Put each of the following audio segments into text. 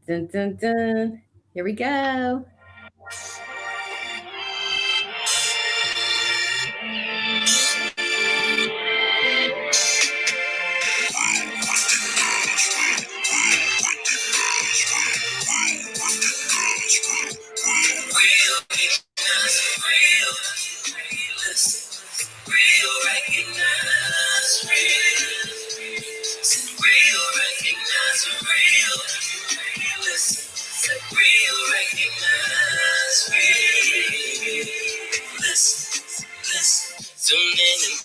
Dun, dun, dun. Here we go. Tune in and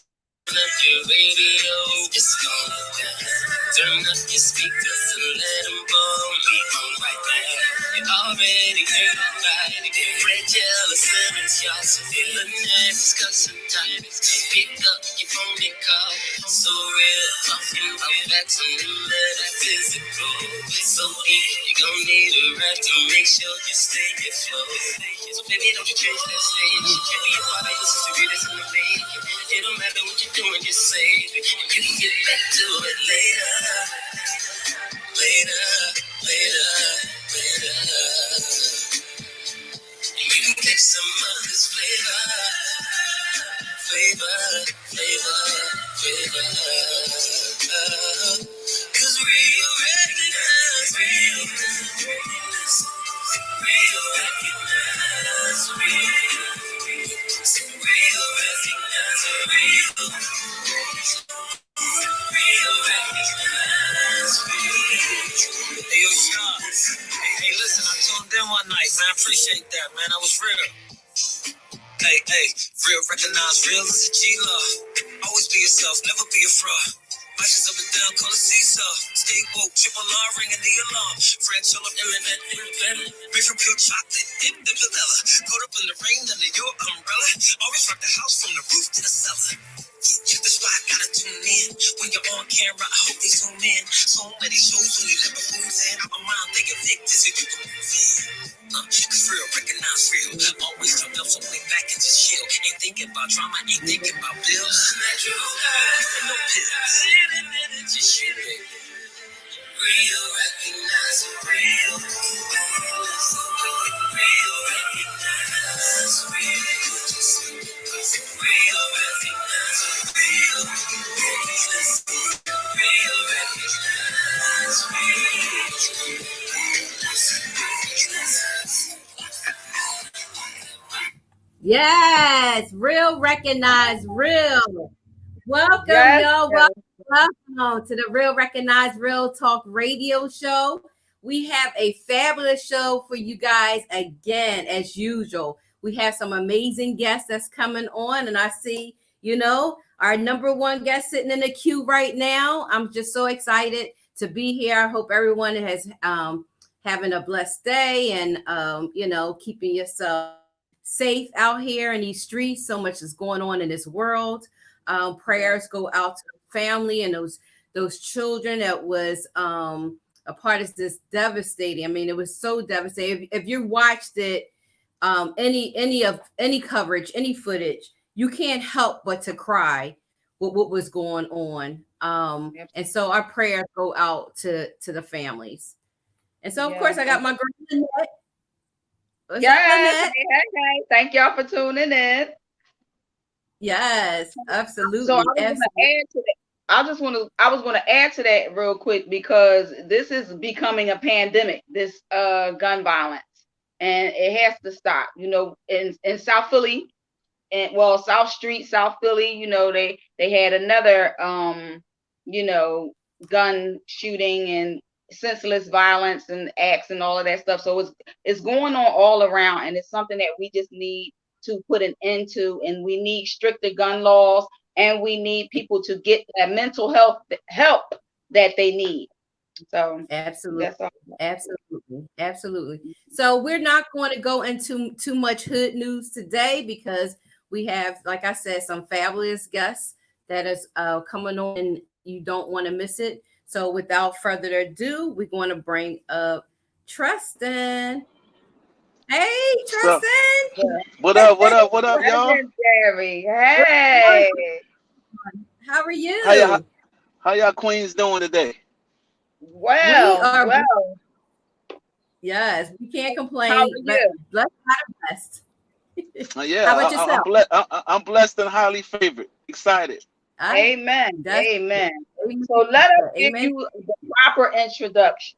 turn up your radio. It's going down. Turn up your speakers and let them blow me on right now. You already heard about it. Red, yellow, lemons, y'all. So feel the next discussion time. Pick up your phone and call. So real, talking about facts and the metaphysical. So deep, you're gonna need a rap to make sure you stay afloat. So baby, don't you change that stage. Can't be a part of this, it's real, it's in the making. It don't matter what you're doing, just save it. And you can get back to it later. Later, later, later. And you can catch some of this flavor. Flavor, flavor, flavor. Cause real recognize real. Real recognize real. Real recognize real. Real recognize real. Hey, yo, Sean. Hey, listen, I tuned in one night, man. I appreciate that, man. I was real. Hey, real recognize real is a G-Law. Always be yourself, never be a fraud. Righteous up and down, call it seesaw. Stay woke, triple R, ringing the alarm. French all of internet, independent. Made from pure chocolate, dipped in vanilla. Caught up in the rain under your umbrella. Always rock the house from the roof to the cellar. Yeah, that's why I gotta tune in. When you're on camera, I hope they zoom in. So many shows only let the fools in. I'm around thinking victors if you can move in. Cause real, recognize real. Always turned up, so lay back and just chill. Ain't thinking about drama, ain't thinking about bills. Natural guys, no pills. Just shit, baby. Real, recognize real. Real, recognize real. Real, recognize real. Real, recognize real. Yes, real recognize real. Welcome, Yes, y'all. yes. Welcome to the Real Recognize Real Talk radio show. We have a fabulous show for you guys again, as usual. We have some amazing guests that's coming on, and I see, our number one guest sitting in the queue right now. I'm just so excited to be here. I hope everyone has having a blessed day and keeping yourself safe out here in these streets. So much is going on in this world. Prayers go out to the family and those children that was a part of this devastating. I mean, it was so devastating. If you watched it, any coverage, any footage, you can't help but to cry with what was going on. And so our prayers go out to the families. And so, of course, I got my girl Lynette. What's up, Yes. Lynette? Hey. Thank y'all for tuning in. Yes, absolutely. So I was going to add to that. I was going to add to that real quick because this is becoming a pandemic, this gun violence, and it has to stop. In South Philly, and South Street, South Philly, they had another gun shooting and senseless violence and acts and all of that stuff. So it's going on all around, and it's something that we just need to put an end to, and we need stricter gun laws, and we need people to get that mental health help that they need. So absolutely, absolutely. So we're not going to go into too much hood news today because we have, like I said, some fabulous guests that is coming on, and you don't want to miss it. So without further ado, we're going to bring up Treston. Hey, Treston. What up, y'all? Legendary. Hey. How are you? How y'all queens doing today? Well. Yes, we can't How are complain. you? Let's not rest. Yeah, How about I'm yourself? blessed. I'm blessed and highly favored. Excited. Ah, Amen. that's Amen. amen. So let us give Amen. you the proper introduction.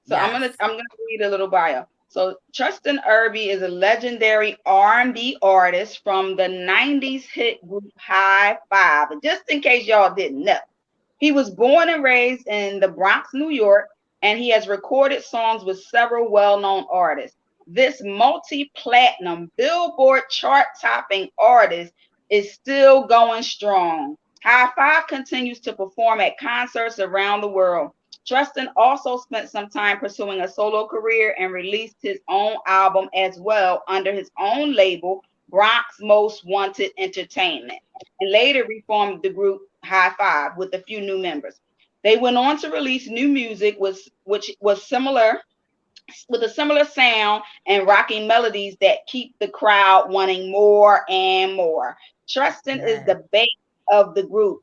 So I'm Yes. gonna I'm gonna read a little bio. So Treston Irby is a legendary R&B artist from the 90s hit group High Five. And just in case y'all didn't know, he was born and raised in the Bronx, New York, and he has recorded songs with several well-known artists. This multi-platinum Billboard chart-topping artist is still going strong. High Five continues to perform at concerts around the world. Treston also spent some time pursuing a solo career and released his own album as well under his own label, Bronx Most Wanted Entertainment, and later reformed the group High Five with a few new members. They went on to release new music which was similar with a similar sound and rocking melodies that keep the crowd wanting more and more. Treston is Yes. the base of the group.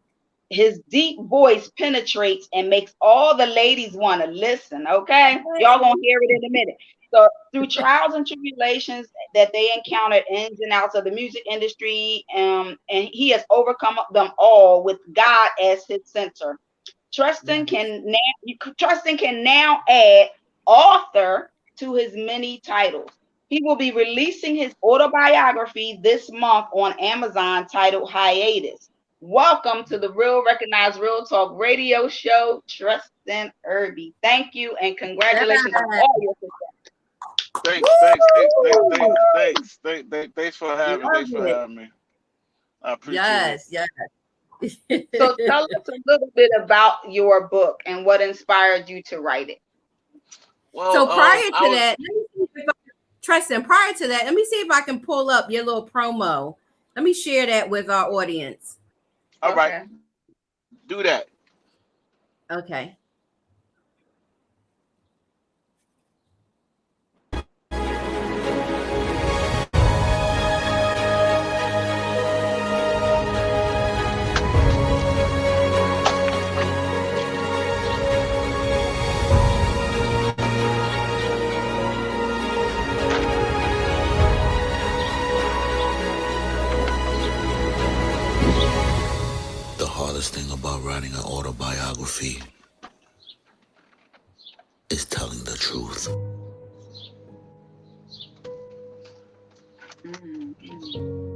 His deep voice penetrates and makes all the ladies want to listen. Okay, y'all gonna hear it in a minute. So through trials and tribulations that they encountered ins and outs of the music industry, and he has overcome them all with God as his center. Trustin Yes. can now add author to his many titles. He will be releasing his autobiography this month on Amazon titled Hiatus. Welcome to the Real Recognize Real Talk radio show, Treston Irby. Thank you and congratulations on Yes. all your success. Thanks for having. Love Thanks for it. having me. I appreciate it. Yes. Yes. So tell us a little bit about your book and what inspired you to write it. Well, So prior to I was that, Tristan, prior to that, let me see if I can pull up your little promo. Let me share that with our audience. all right. Okay. Do that. Okay. The hardest thing about writing an autobiography is telling the truth. Mm-hmm.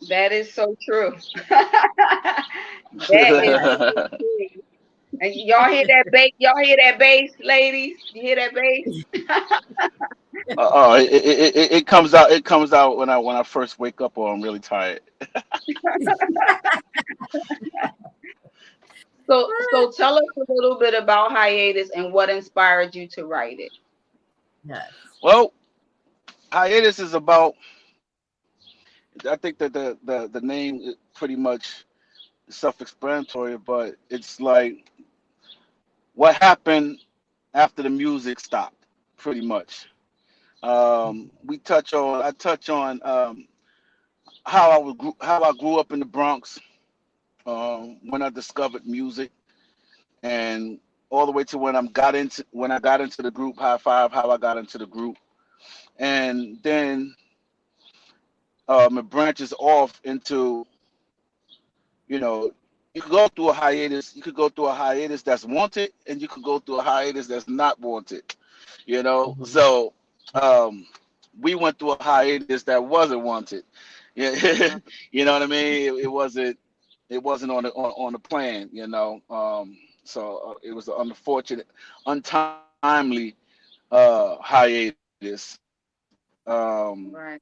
That is so true. That is so true. And y'all hear that bass? Y'all hear that bass, ladies? You hear that bass? It comes out. It comes out when I first wake up or I'm really tired. So tell us a little bit about Hiatus and what inspired you to write it. Yes. Well, hiatus is about. I think that the name is pretty much self-explanatory, but it's like what happened after the music stopped, pretty much. I touch on how I grew up in the Bronx, when I discovered music, and all the way to when I got into the group High Five, how I got into the group, and then it branches off into, you know, you could go through a hiatus. You could go through a hiatus that's wanted, and you could go through a hiatus that's not wanted. Mhm. So um, we went through a hiatus that wasn't wanted. Yeah, you know what I mean. It wasn't on the plan. So it was an unfortunate, untimely hiatus. Right.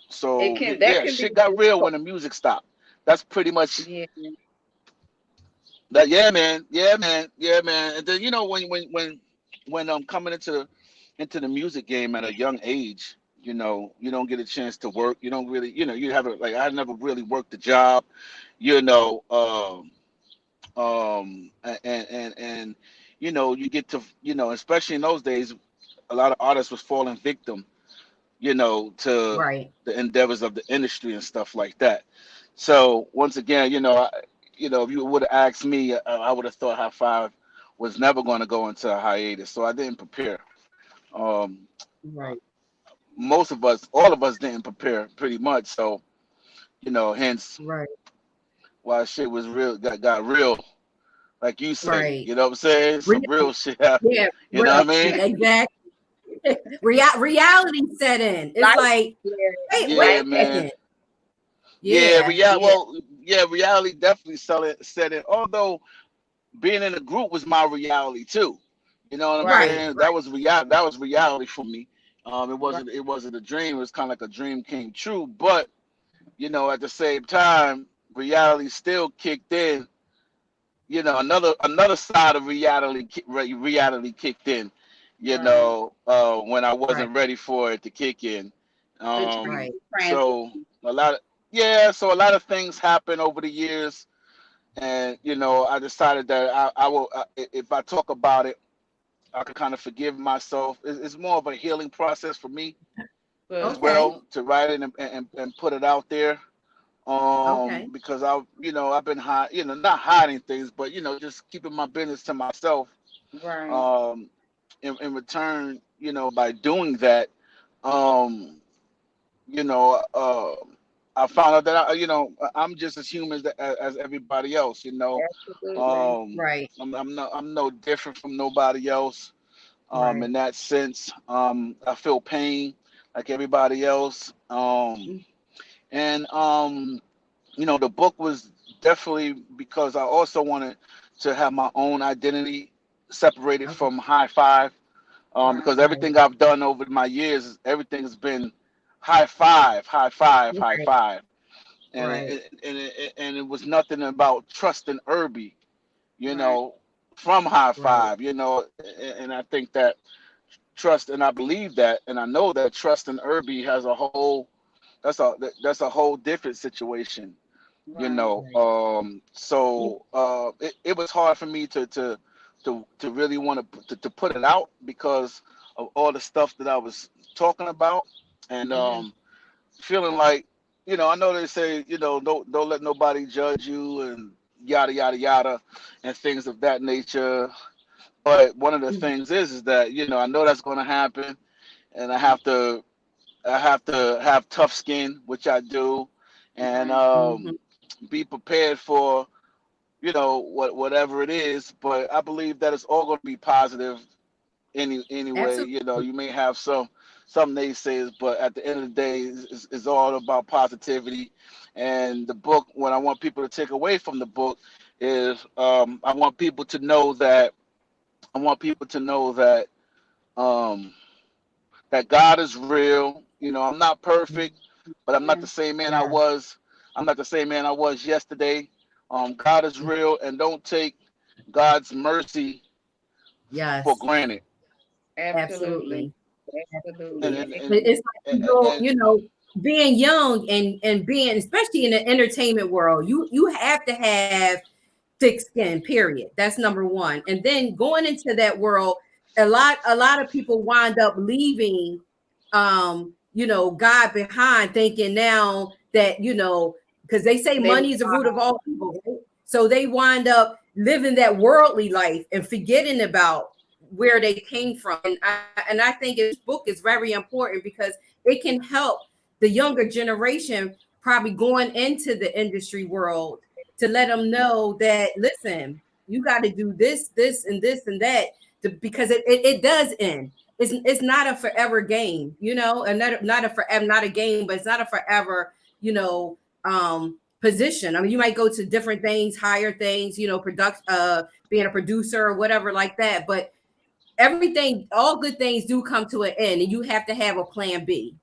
So yeah, It can shit that got can be real when the difficult. music stopped. That's pretty much Yeah. that. Yeah, man. Yeah, man. Yeah, man. And then when I'm coming into the music game at a young age, you don't get a chance to work. You don't really, you haven't, like, I never really worked a job, you know, and you get to, especially in those days, a lot of artists was falling victim, to Right. the endeavors of the industry and stuff like that. So once again, if you would have asked me, I would have thought High Five was never going to go into a hiatus. So I didn't prepare. Um, Right. Most of us, all of us, didn't prepare pretty much. So hence Right. why shit was real, got real, like you say. Right. You know what I'm saying? Re- Some real shit happened. yeah. You know what I mean? Exactly. Reality set in. It's Life, like, yeah, wait Yeah, a life, man. second. Yeah, Yeah. Yeah. reality definitely set in. Although being in a group was my reality too. You know what I'm right, Right. saying? That was reality. That was reality for me. It right, wasn't. It wasn't a dream. It was kind of like a dream came true. But at the same time, reality still kicked in. Another side of reality kicked in. right. When I Right. wasn't ready for it to kick in. The Right. So transition. a lot of things happen over the years, and I decided that I will. If I talk about it, I can kind of forgive myself. It's more of a healing process for me as Good. Okay. well to write it and put it out there. Okay. Because I've been not hiding things, but just keeping my business to myself. Right. Um, in return, by doing that, um, you know, uh, I found out that I'm just as human as everybody else. Absolutely. Right. I'm no different from nobody else. Right. In that sense, I feel pain like everybody else. Mm. And the book was definitely because I also wanted to have my own identity separated Okay. from High Five. Because Right. Right. everything I've done over my years, everything has been High Five, High Five, High Right. Five, and Right. it was nothing about Treston Irby, you Right. know, from High Right. Five, and I think that trust, and I believe that, and I know that Treston Irby has a whole that's a whole different situation, Right. Right. So it was hard for me to really want to put it out because of all the stuff that I was talking about, and Mm-hmm. feeling like, I know they say, don't let nobody judge you and yada yada yada and things of that nature. But one of the Mm. things is that I know that's going to happen, and I have to have tough skin, which I do, and Right. Mhm. be prepared for whatever it is. But I believe that it's all going to be positive anyway. Absolutely. You may have some naysayers, but at the end of the day, it's all about positivity. And the book, what I want people to take away from the book is, I want people to know that um, that God is real. I'm not perfect, but I'm not the Amen. same man I Yes. was. I'm not the same man I was yesterday. God is real, and don't take God's mercy for Yes. granted. Absolutely. Absolutely. And Absolutely. Absolutely. and and, It's like and, and being young and being, especially in the entertainment world, you have to have thick skin, period. That's number one. And then going into that world, a lot of people wind up leaving God behind, thinking now that, because they say They move money is the root of on. all evil, right? So they wind up living that worldly life and forgetting about where they came from. And I think this book is very important because it can help the younger generation probably going into the industry world to let them know that, listen, you got to do this and this and that because it does end. It's not a forever game, and not a forever, not a game, but it's not a forever, position. I mean, you might go to different things, higher things, being a producer or whatever like that. But everything, all good things do come to an end, and you have to have a plan B.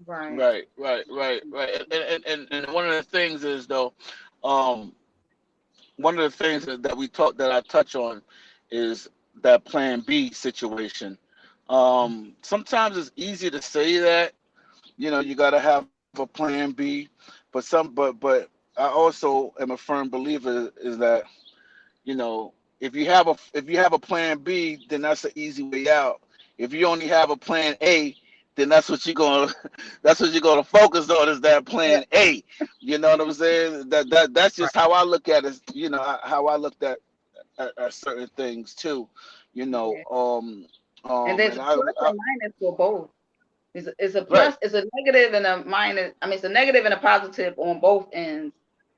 Right. right. And one of the things is though, um, one of the things that I touch on is that Plan B situation. Sometimes it's easy to say that you got to have a Plan B, but I also am a firm believer is that if you have a Plan B, then that's an easy way out. If you only have a Plan A, then that's what you're gonna focus on, is that plan A. You know what I'm saying? That's just how I look at it. You know how I looked at certain things too. You know, Yeah. And there's and a I, plus and minus for both. It's a right. plus, it's a negative and a minus. I mean, it's a negative and a positive on both ends.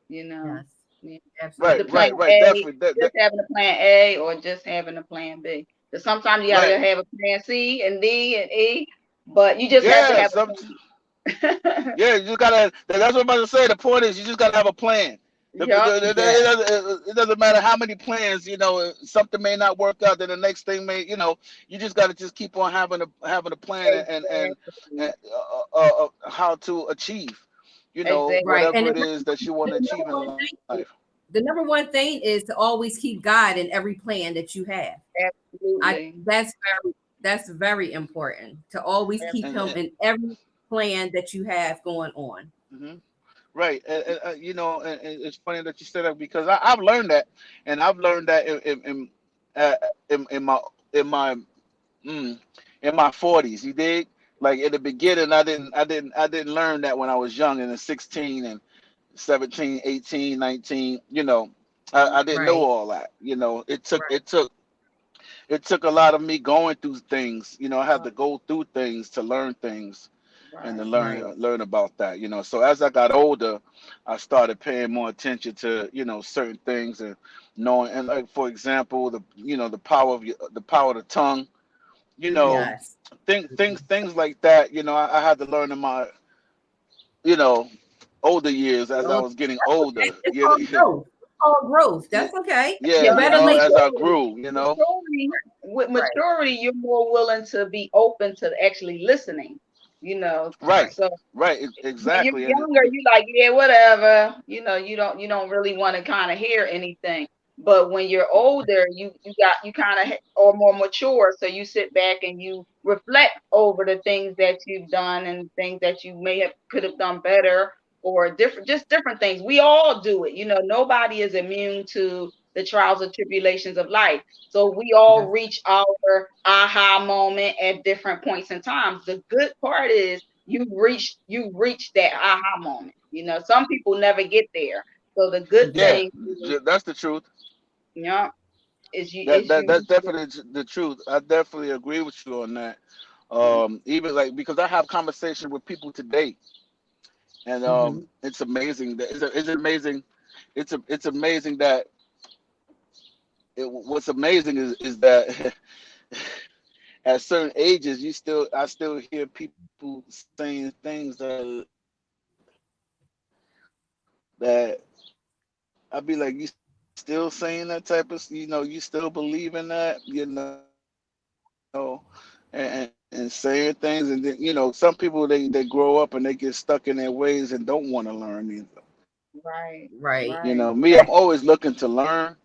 You know, Yes, yeah. Right, The absolutely. plan right, right. A, Definitely. just having a plan A, or just having a plan B. Because sometimes you gotta Right. have a plan C and D and E, but you just have to Yeah. have a plan. Yeah. You just gotta. That's what I'm about to say. The point is, you just gotta have a plan. Yup. Yeah, It doesn't matter how many plans. You know, something may not work out. Then the next thing may. You know, you just gotta just keep on having a plan, and Exactly. how to achieve. You know, right. Exactly. And whatever it is that you want to the achieve number in one life. thing, the number one thing is to always keep God in every plan that you have. I Absolutely. that's very important to always keep And, him in every plan that you have going on. mhm. Right, you know, and it's funny that you said that, because I've learned that, and I've learned that uh, in my in my mm, in my 40s. You dig? Like in the beginning, I didn't learn that when I was young, and 16 and 17, 18, 19. You know, I didn't know Right, all that. You know, right, it took a lot of me going through things. You know, I had Right. to go through things to learn things, and to Right. right. learn about that. You know, so as I got older, I started paying more attention to, certain things, and knowing, and like, for example, the power of the power of the tongue. You know, Yes. things like that. You know, I had to learn in my, you know older years, as I Well, was getting that's okay. older. It's called growth. It's called growth. Yeah, That's okay. yeah, You Yup. you better And know, make as I maturity. grew. Maturity, with right, maturity, you're more willing to be open to actually listening. You know, Right, so right, when you're exactly, younger, you like, yeah, whatever. You don't really want to kind of hear anything. But when you're older, you kind of are more mature. So you sit back and you reflect over the things that you've done and things that you may have could have done better, or different things. We all do it. Nobody is immune to the trials and tribulations of life. So we all yeah, reach our aha moment at different points in times. The good part is you reach that aha moment. Some people never get there. So the good yeah. yeah. thing is, That's the truth. you know, is you That is that you that's definitely the truth. I definitely agree with you on that. Even like, because I have conversation with people today, and Hmm. it's amazing that it's amazing. It's amazing that what's amazing is that at certain ages, I still hear people saying things that I'd be like, you still saying that type of, you still believe in that, and saying things, and then, some people, they grow up and they get stuck in their ways and don't want to learn either. right, Right, right, Me, I'm always looking to learn.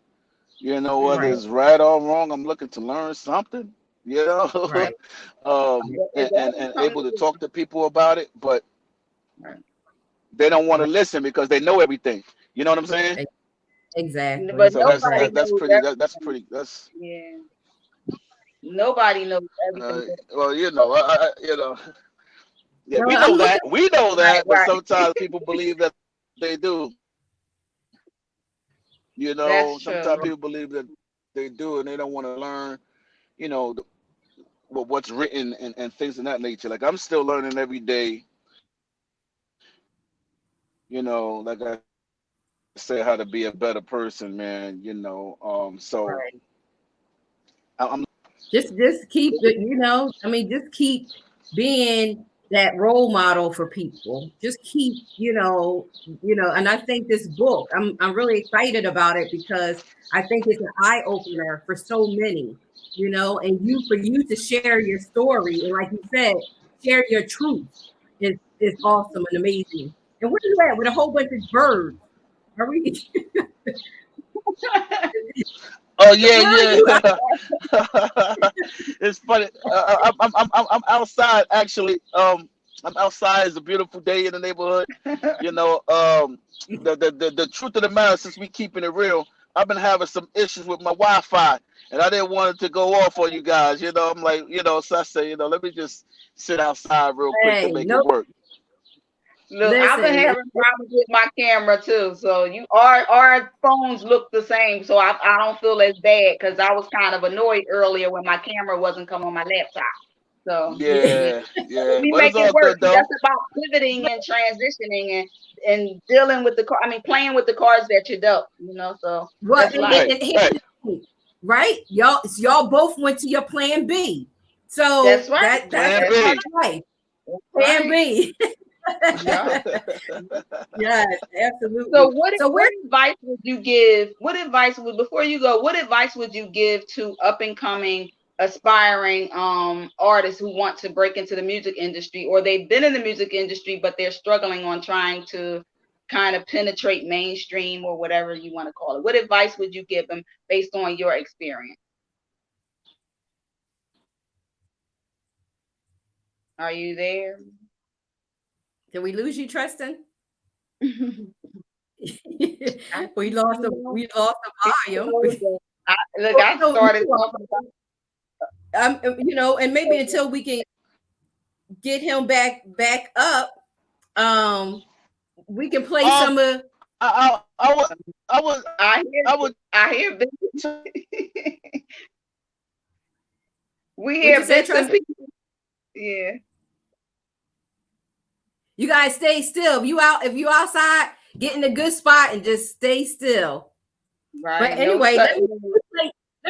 Whether right, hmm it's right or wrong, I'm looking to learn something. right, Um, It's always and something able to to talk to people about it, but learn. they don't want to right. listen because they know everything. You know what I'm saying? But Exactly. So that's nobody Exactly. that's knows pretty. That's everything. pretty. That's Yeah, nobody knows everything. well, yeah, Well, we I'm know looking. that. We know Right, that, but right. sometimes people believe that they do. That's Sometimes true. people believe that they do, and they don't want to learn. You know, what's written, and things of that nature. Like, I'm still learning every day. Like I said, how to be a better person, man. So Right. I'm. Just keep it, I mean, just keep being that role model for people. Just keep, and I think this book, I'm really excited about it because I think it's an eye opener for so many, and for you to share your story, and like you said, share your truth is awesome and amazing. And where you at with a whole bunch of birds? Are we Oh yeah, where are yeah. you at? It's funny. I'm outside, actually. I'm outside. It's a beautiful day in the neighborhood. The truth of the matter, since we keeping it real, I've been having some issues with my Wi-Fi, and I didn't want it to go off on you guys. You know, I'm like, so I say, let me just sit outside real quick to Hey, make it no, work. Look, I've been listen. having problems with my camera too. So our phones look the same. So I don't feel as bad because I was kind of annoyed earlier when my camera wasn't coming on my laptop. So Yeah, yeah, we but make it's it all work. good though. That's about pivoting and transitioning and dealing with playing with the cards that you dealt, so Well, that's life. right? Y'all both went to your plan B. So That's right. that's Plan right. Plan Right. B. Yeah. Yes, absolutely. So what advice would you give? Before you go, what advice would you give to up and coming aspiring artists who want to break into the music industry, or they've been in the music industry but they're struggling on trying to kind of penetrate mainstream or whatever you want to call it? What advice would you give them based on your experience? Are you there? Did we lose you, Treston? I we lost the volume. Look, I started talking about and maybe until we can get him back up, we can play some of. I hear we What'd hear you say, bits and Treston? pieces. Yeah. You guys stay still. If you outside, get in a good spot and just stay still. Right. But anyway, let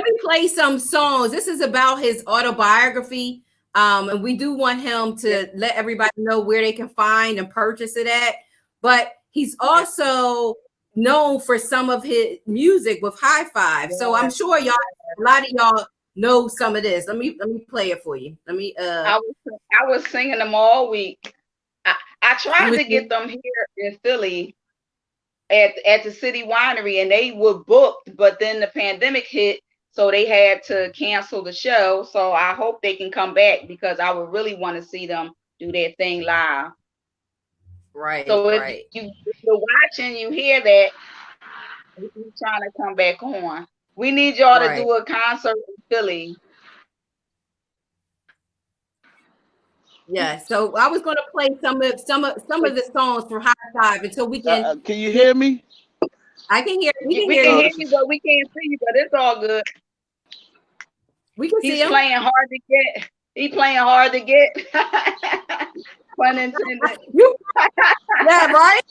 me play some songs. This is about his autobiography. And we do want him to let everybody know where they can find and purchase it at. But he's also known for some of his music with High Five. So I'm sure a lot of y'all know some of this. Let me play it for you. Let me I was singing them all week. I tried to get them here in Philly at the City Winery, and they were booked, but then the pandemic hit, so they had to cancel the show. So I hope they can come back because I would really want to see them do their thing live. Right. So if you're watching, you hear that, he's trying to come back on. We need y'all to do a concert in Philly. Yeah, so I was going to play some of the songs for High Five until we can. Can you hear me? I can hear. We can hear you, but we can't see you. But it's all good. We can see him. He's playing hard to get. He's playing hard to get. Pun intended. Yeah, right.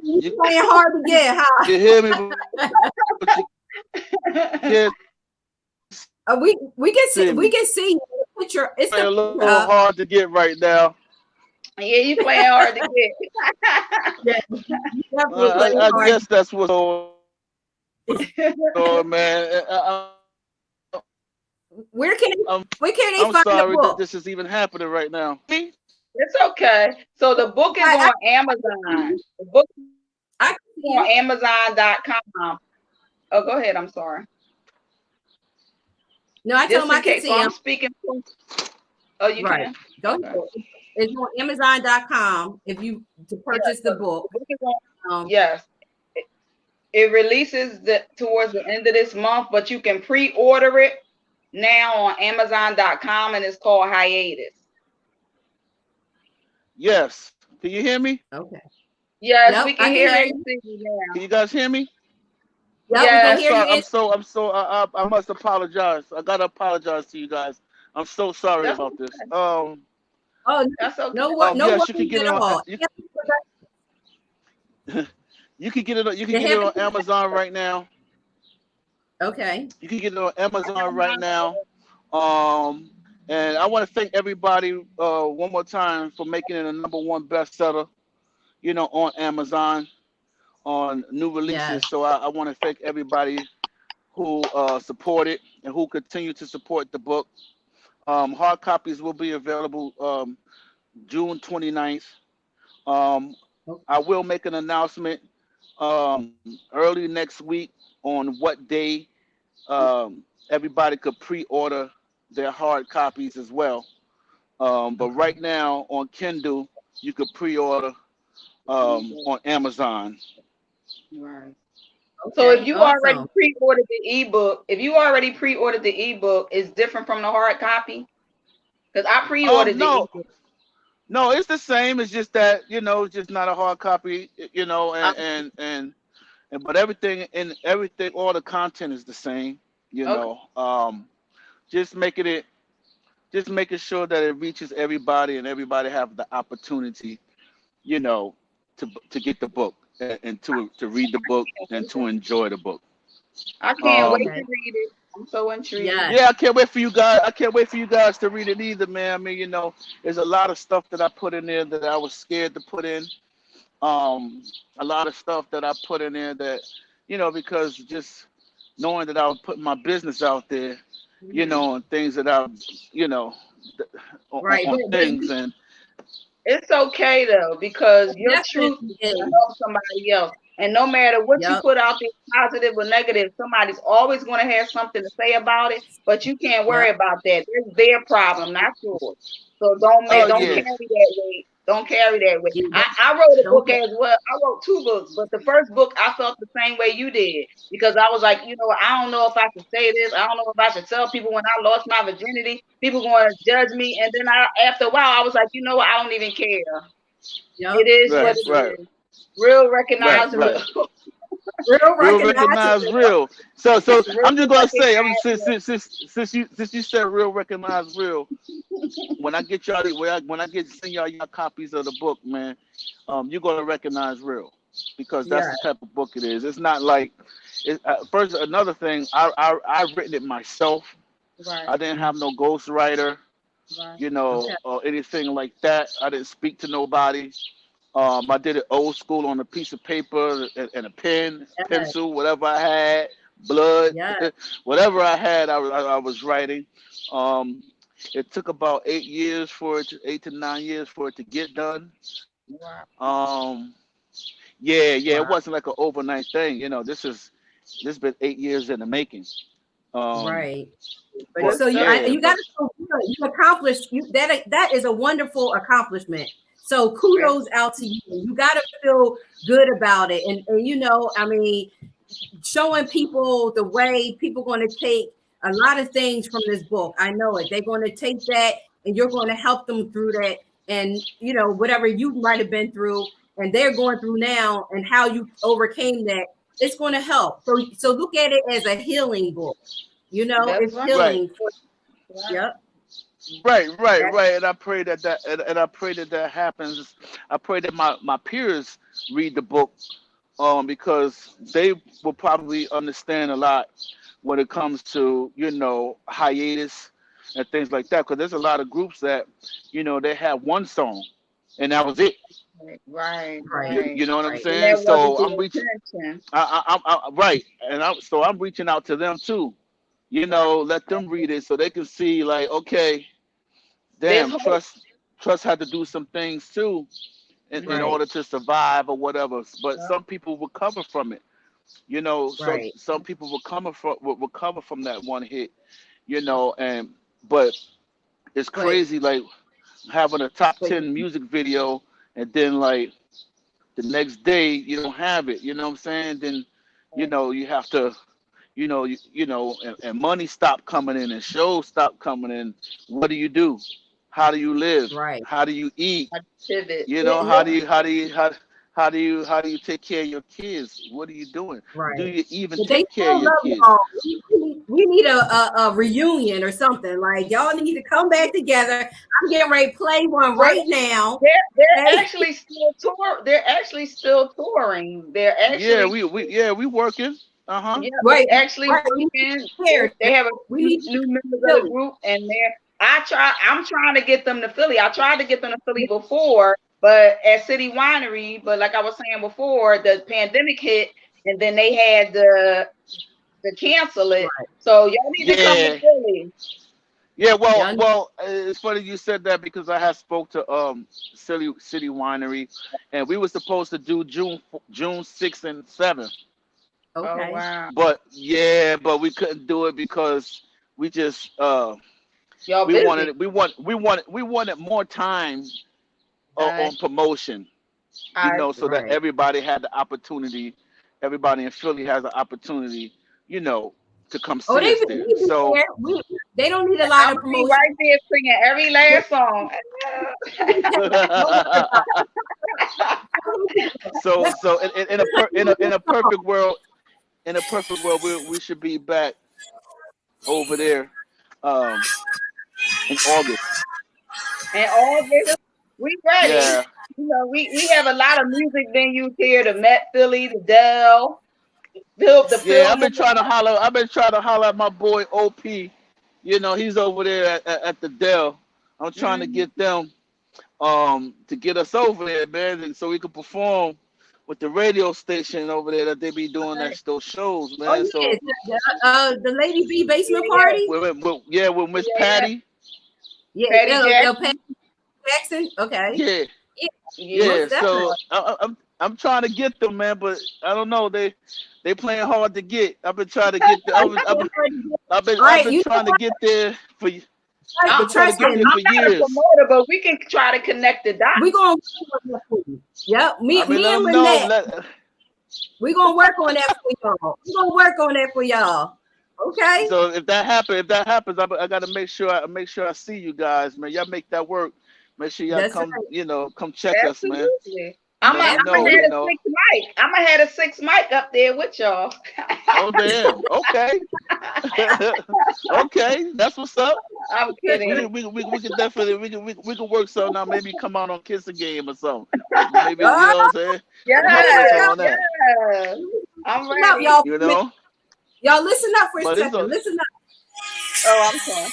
You playing hard to get, huh? You hear me? We can see. We can see the picture. It's a little hard to get right now. Yeah, you playing hard to get. I guess that's what's going on, man. Where can they I'm find sorry the book? that this is even happening right now. It's okay. So the book is on Amazon. The book is on Amazon.com. Oh, go ahead. I'm sorry. No, I told him I can see him. I'm speaking. Oh, you can? Go ahead. It's on Amazon.com if you to purchase the book. Yes. It releases towards the end of this month, but you can pre-order it now on Amazon.com, and it's called Hiatus. Yes. Can you hear me? Okay. Yes, we can hear you now. Can you guys hear me? Yep, yes. I must apologize. I gotta apologize to you guys. I'm so sorry about this. Oh, that's okay. Yes, you can get it on. You can get it. You can get it on Amazon right now. Okay. You can get it on Amazon right now. And I want to thank everybody one more time for making it a #1 bestseller. On Amazon, on new releases. Yes. So I want to thank everybody who supported and who continue to support the book. Hard copies will be available June 29th. I will make an announcement early next week on what day everybody could pre-order their hard copies as well. But right now on Kindle, you could pre-order on Amazon. Right. So if Okay, you already awesome. pre-ordered the ebook, it's different from the hard copy. Because I pre-ordered the No, ebook. no, it's the same. It's just that it's just not a hard copy. And but everything, all the content is the same. Okay. Just making sure that it reaches everybody and everybody have the opportunity, you know, to get the book and to read the book and to enjoy the book. I can't wait Um, to Okay. read it. I'm so intrigued. Yes. yeah, I can't wait for you guys. I can't wait for you guys to read it either, man. I mean, there's a lot of stuff that I put in there that I was scared to put in. Um, a lot of stuff that I put in there that, because just knowing that I was putting my business out there, Mhm. and things that I, you know, th- Right. on But things and It's okay though, because it your truth definitely will is. help somebody else. And no matter what you Yep. put out there, positive or negative, somebody's always going to have something to say about it. But you can't worry Yep. about that. It's their problem, not yours. So don't oh don't yeah, carry that weight. Don't carry that weight. Yeah, I wrote a don't book get as well. I wrote two books, but the first book I felt the same way you did, because I was like, I don't know if I should say this. I don't know if I should tell people when I lost my virginity. People going to judge me, and then after a while, I was like, I don't even care. yep. It is what right, it right, is. Real right, recognize right. real. Real Real recognizable. recognize real. So Real I'm just gonna say, recognize since you said real recognize real, when I get y'all when I get send y'all copies of the book, man, you're gonna recognize real because that's Yeah. the type of book it is. It's not like first another thing. I've written it myself. right, I didn't have no ghostwriter, right. Okay. or anything like that. I didn't speak to nobody. I did it old school on a piece of paper and a pen, Yes. pencil, whatever I had, blood, Yes. whatever I had, I was writing. Um, it took about 8 years 8 to 9 years for it to get done. Wow. Um, yeah, it Wow. wasn't like an overnight thing. This been 8 years in the making. Um, Right. But Good but so stuff. yeah, you got to feel good. You accomplished that is a wonderful accomplishment. So kudos out to you. You got to feel good about it, and I mean, showing people the way people going to take a lot of things from this book. I know it. They're going to take that, and you're going to help them through that, and whatever you might have been through, and they're going through now, and how you overcame that. It's going to help. So look at it as a healing book. That's It's right. right. healing for. Right. Yep. Right, right, That, right. And I pray and I pray that happens. I pray that my peers read the book, because they will probably understand a lot when it comes to hiatus and things like that. Because there's a lot of groups that they have one song, and that was it. Right. right. Right. You know what I'm Right. And saying? that wasn't So the I'm reaching. intention. Right, and I'm reaching out to them too. Right. Let them read it so they can see like, okay, There's damn, hope. trust had to do some things too in Mhm. Right. order to survive or whatever. But Yeah. some people recover from it. Right. Some people will recover from that one hit. And but it's But crazy like having a top but 10 music video and then like the next day you don't have it. You know what I'm saying? Then you have to and money stopped coming in and shows stopped coming in. What do you do? How do you live? right. How do you eat? I pivot. Yeah. How do you take care of your kids? What are you doing? Do Right. you even But they take care still of your love kids? y'all. We need a reunion or something. Like y'all need to come back together. I'm getting ready to play one They're, right now. they're Okay. actually still tour. They're actually still touring. They're Yeah, actually we working. Uh-huh. Yeah, Right. they actually Right. We need working. to share. They have a We few need to new members of the Philly. group, and I'm trying to get them to Philly. I tried to get them to Philly before, but at City Winery. But like I was saying before, the pandemic hit, and then they had to cancel it. Right. So y'all need to come to Yeah. Philly. Yeah, Y'all need it's funny you said that because I had spoke to City Winery, and we were supposed to do June 6th and 7th. Oh okay. wow, But we couldn't do it because we just y'all busy. we wanted more time I on promotion, I so that Right. everybody had the opportunity, everybody in Philly has an opportunity, you know, to come Oh, see us there. So they don't need a lot I'm of gonna be promotion. right there singing every last song. so in a perfect world, we should be back over there in August. And all this, we ready. Yeah. You know, we have a lot of music venues here: the Met Philly, the Dell, the Yeah, I've Fillmore. been trying to holler. I've been trying to holler at my boy OP. You know, he's over there at the Dell. I'm trying to Mhm. get them to get us over there, man, and so we can perform with the radio station over there that they be doing those shows, Oh man. yes, So the Lady B basement Yeah, party. with Miss yeah. Patty. Yeah, Patty Pat Jackson. Jackson. Okay. Yeah, Yeah, Yeah. yeah. most definitely. So I'm trying to get them, man, but I don't know. They playing hard to get. I've been trying to get there. I've Right, been you know trying to get there for. what? I'm, The Been trying to get I'm Treston. there for not a years. promoter, but we can try to connect the dots. We gonna work on that for you. Yep. I mean, Me let and them know. Lynette. We gonna work on that for y'all. We gonna work on that for y'all. Okay. So if that happens, I gotta make sure I see you guys, man. Y'all make that work. Make sure y'all That's come, right. come check us, man. Absolutely. Let me That's I'm know, gonna right. have you a know. six mic. I'm gonna have a six mic up there with y'all. Oh damn. Okay. Okay. That's what's up. I'm We kidding. can we can definitely we can work something out. Maybe come out on Kiss a Game or something. Maybe you know what I'm saying. We might work Yes, on that. yes. I'm Listen up, ready. y'all. You know. Y'all listen up for a But it's second. a. Listen up. Oh, I'm sorry.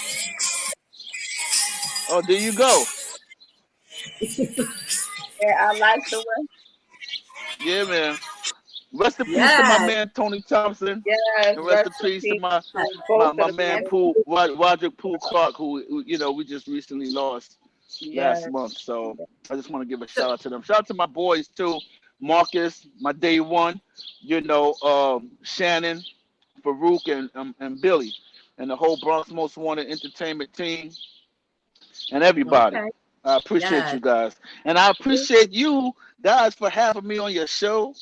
Oh, there you go. Yeah, I like the way. Yeah, man. Rest in peace to my Yes. man Tony Thompson, Yes, and rest rest in in peace to peace my to both of my the man brothers. Roderick Poole Clark, who we just recently lost last Yes. month. So I just want to give a shout out to them. Shout out to my boys too, Marcus, my day one, Shannon, Farouk, and Billy, and the whole Bronx Most Wanted Entertainment team, and everybody. Okay. I appreciate Yes. you guys, and I appreciate you guys for having me on your show.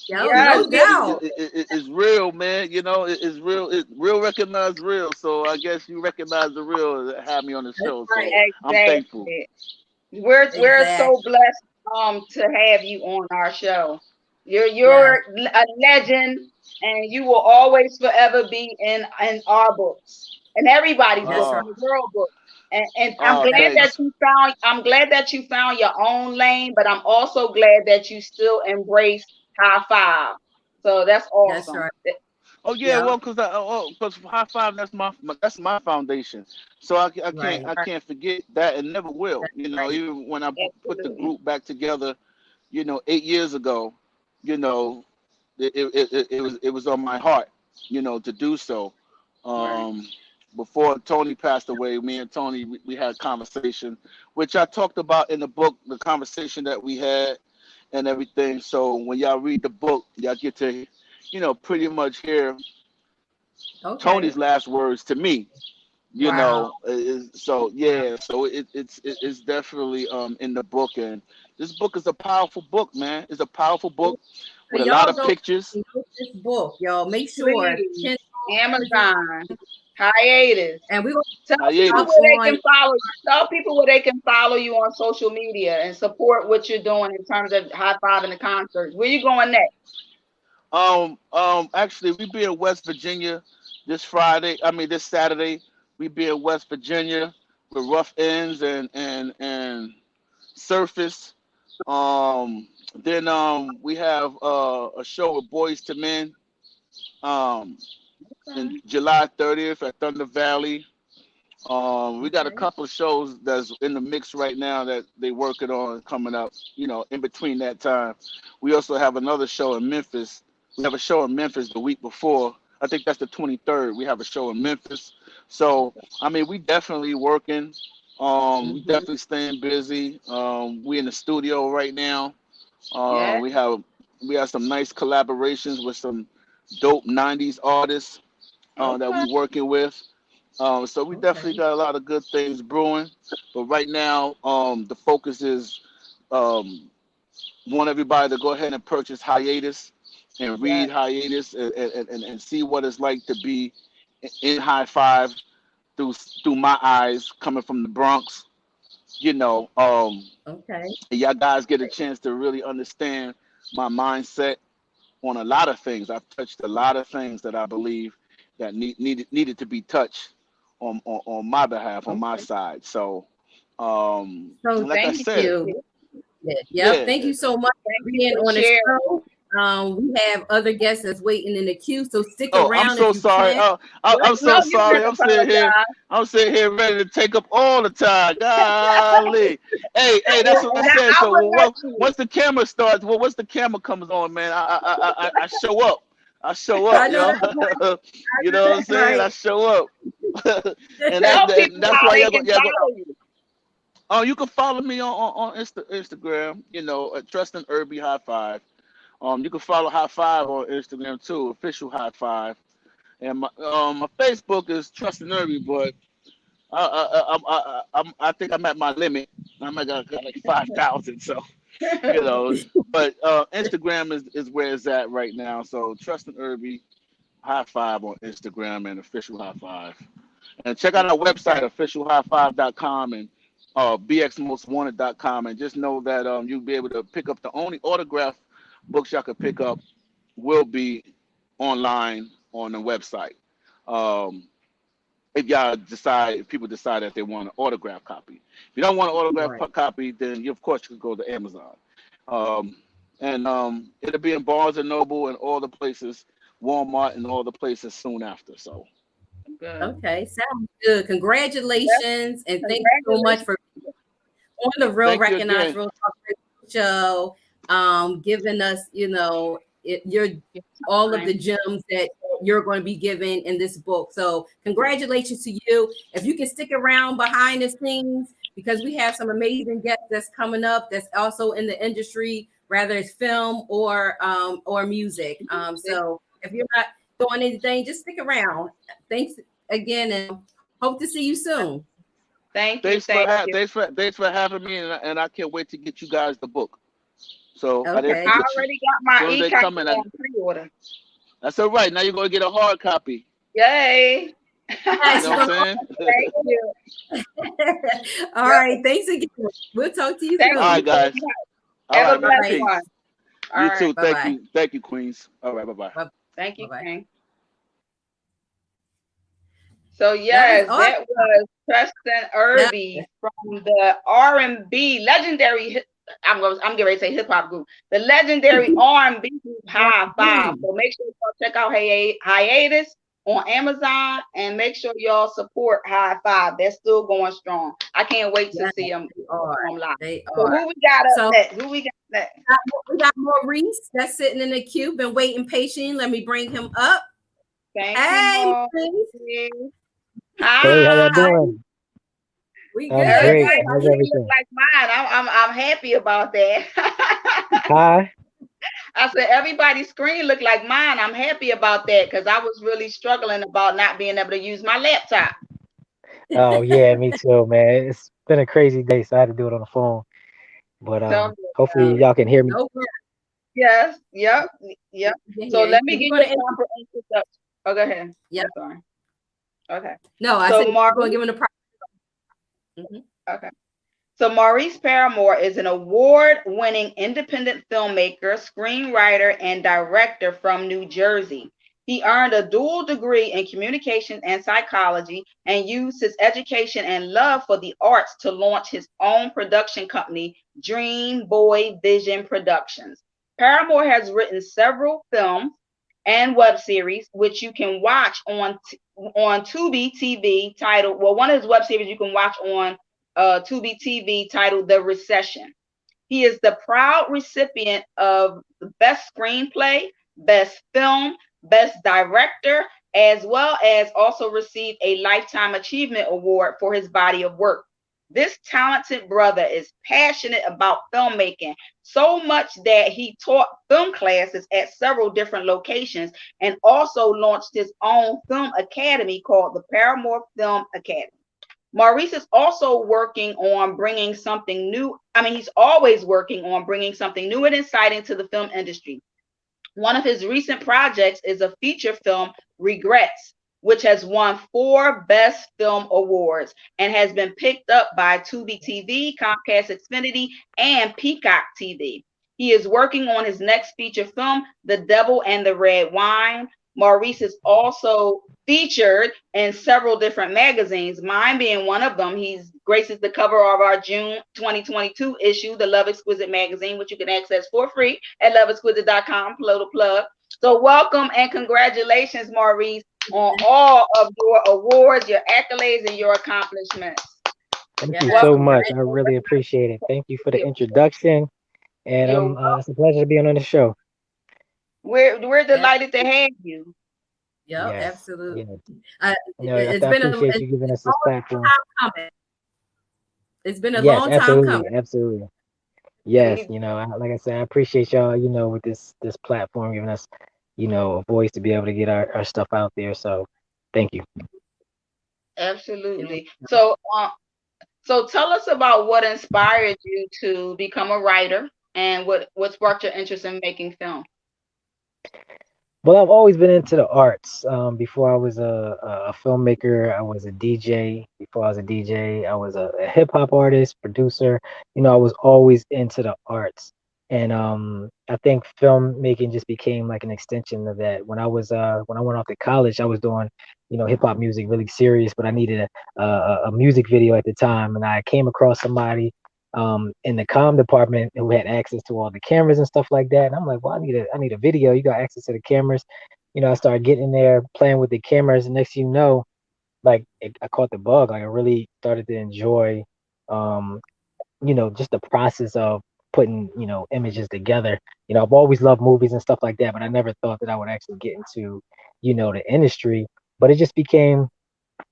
Yo, Yes, no Because we doubt. it's real, man. It's real. It's real. Recognized real. So I guess you recognize the real that have me on the That's show. right. So I'm thankful. exactly. We're so Exactly. blessed to have you on our show. Yes. You're a legend, and you will always forever be in our books and everybody's That's books right. in the world book. And I'm Oh, glad that thanks. you found your own lane, but I'm also glad that you still embrace high five. So that's That's awesome. right. Oh yeah, Yep. well, because high five that's my foundation. So Right. I can't forget that and never will. That's right. Even when I put the Absolutely. group back together, 8 years ago, you know, it was on my heart, to do so. Right. Um, Before Tony passed away, me and Tony we had a conversation, which I talked about in the book, the conversation that we had and everything. So when y'all read the book, y'all get to, pretty much hear Okay. Tony's last words to me. Wow. So Wow. yeah, so it's definitely in the book, and this book is a powerful book, man. It's a powerful book So with a lot y'all of go pictures. and get this book, y'all. Make sure Please. Kindle, Amazon. Hiatus. and we gonna Tell people up Hiatus. where they on. can follow you. Tell people where they can follow you on social media and support what you're doing in terms of high five and the concerts. Where you going next? Actually, we be in West Virginia this Friday. I mean, this Saturday. We be in West Virginia with Rough Ends and Surface. Then we have a show with Boys to Men um, in July 30th at Thunder Valley. We got a Okay. couple of shows that's in the mix right now that they working on coming up. In between that time, we also have another show in Memphis. We have a show in Memphis the week before. I think that's the 23rd. We have a show in Memphis. So I mean, we definitely working. We Mhm. definitely staying busy. We in the studio right now. Yeah. We have some nice collaborations with some dope '90s artists that Okay. we working with. So we definitely Okay. got a lot of good things brewing. But right now, the focus is um, want everybody to go ahead and purchase Hiatus. and Yeah. read Hiatus and see what it's like to be in High Five through my eyes coming from the Bronx. You know, Okay. y'all guys get a chance to really understand my mindset on a lot of things. I've touched a lot of things that I believe that needed to be touched on my behalf, on my Okay. side. So, So like I Thank said, you. you. Yep. yeah. Thank you so much Thank for you being for on the sharing. show. We have other guests that's waiting in the queue, so stick Oh, I'm around if so you sorry. can. I'm No, so you sorry. didn't apologize. I'm sitting here ready to take up all the time. Golly. Hey, that's what I Now said. I So will let you. once the camera starts, once the camera comes on, man, I show up. I show up, I know yo. that's You know what I'm saying? right. I show up. and Tell people that's how why they can y'all go. follow you. Oh, you can follow me on Instagram, you know, at Treston Irby High Five. You can follow High Five on Instagram too, official High Five. And my Facebook is Treston Irby, but I think I'm at my limit. Got like 5,000, so you know. But Instagram is where it's at right now. So Treston Irby High Five on Instagram and official High Five. And check out our website, Okay. officialhigh5.com and bxmostwanted.com. And just know that you'll be able to pick up the only autograph books y'all can pick up will be online on the website. Um, if people decide that they want an autograph copy. If you don't want an autograph Right. copy, then of course you can go to Amazon. Um, and it'll be in Barnes and Noble and all the places, Walmart and all the places soon after. So Good. Okay. Sounds good. Yes, Congratulations, and thank you so much congratulations. for on the Real thank you Recognized again. Real Talk Radio show, giving us, your Your all of the time. gems that you're going to be given in this book. So congratulations to you. If you can stick around behind the scenes, because we have some amazing guests that's coming up that's also in the industry, whether it's film or music. So if you're not doing anything, just stick around. Thanks again, and hope to see you soon. Thank you. Thank you. Thanks for having me, and I can't wait to get you guys the book. So I didn't I Okay. forget you. already got As my soon as they e-copy come in, on pre-order. that's all right. Now you're gonna get a hard copy. Yay. You Yes, know you're what gonna I'm saying? Thank you. All Yep. right. Thanks again. We'll talk to you Thank All you right, soon. so guys. much. All Have a right, All man. blessed right. one. Peace. All You right. too. Bye bye. Thank you, Queens. All right, bye bye. Bye Thank you, bye. King. So That was yes, awesome. that was Treston Yeah. Irby from the R&B legendary. I'm getting ready to say hip hop group, the legendary R&B group High Five. So make sure y'all check out Hiatus on Amazon and make sure y'all support High Five. They're still going strong. I can't wait to Yeah, see them they are. perform live. They So are. who we got up So next? Who we got next? we got Maurice that's sitting in the queue, been waiting patiently. Let me bring him up. Thank you, Hey, Maurice. Maurice. Hey, how y'all Hi. doing? We I'm good. great. Everybody How's screen look everything? like mine. I'm happy about that. Hi. I said everybody's screen looked like mine. I'm happy about that because I was really struggling about not being able to use my laptop. Oh yeah, me too, man. It's been a crazy day, so I had to do it on the phone. But Tell me hopefully about it. y'all can hear me. No, Yes, yep, yep. we So hear let you. me We're give you gonna a proper introduction. Oh, go ahead. yeah. I'm sorry. Okay. No, I So said we're gonna give him the proper. okay. So Maurice Paramore is an award-winning independent filmmaker, screenwriter, and director from New Jersey. He earned a dual degree in communication and psychology and used his education and love for the arts to launch his own production company, Dream Boy Vision Productions. Paramore has written several films and web series, which you can watch on Tubi TV titled, well, one of his web series you can watch on Tubi TV titled The Recession. He is the proud recipient of the Best Screenplay, Best Film, Best Director, as well as also received a Lifetime Achievement Award for his body of work. This talented brother is passionate about filmmaking, so much that he taught film classes at several different locations and also launched his own film academy called the Paramore Film Academy. Maurice is also working on bringing something new. I mean, he's always working on bringing something new and exciting to the film industry. One of his recent projects is a feature film, Regrets, which has won 4 Best Film Awards and has been picked up by Tubi TV, Comcast Xfinity, and Peacock TV. He is working on his next feature film, The Devil and the Red Wine. Maurice is also featured in several different magazines, mine being one of them. He's graces the cover of our June 2022 issue, the Love Exquisite magazine, which you can access for free at loveexquisite.com, plug. So welcome and congratulations, Maurice, on all of your awards, your accolades, and your accomplishments. Thank you so much. I really appreciate it. Thank you for the introduction. And it's a pleasure to be on the show. We're delighted to have you. Yep, yes, absolutely. Yes. I appreciate you giving us this platform. It's been a long time coming. Absolutely. Yes, like I said, I appreciate y'all, with this platform giving us, a voice to be able to get our stuff out there. So thank you. Absolutely. So tell us about what inspired you to become a writer and what sparked your interest in making film. Well, I've always been into the arts. Before I was a filmmaker, I was a DJ. Before I was a DJ, I was a hip hop artist, producer. I was always into the arts, and I think filmmaking just became like an extension of that. When I went off to college, I was doing hip hop music really serious, but I needed a music video at the time, and I came across somebody in the comm department who had access to all the cameras and stuff like that. And I'm like, well, I need a video. You got access to the cameras. I started getting in there, playing with the cameras. And next thing you know, I caught the bug. Like I really started to enjoy, just the process of putting, images together. I've always loved movies and stuff like that, but I never thought that I would actually get into, the industry. But it just became,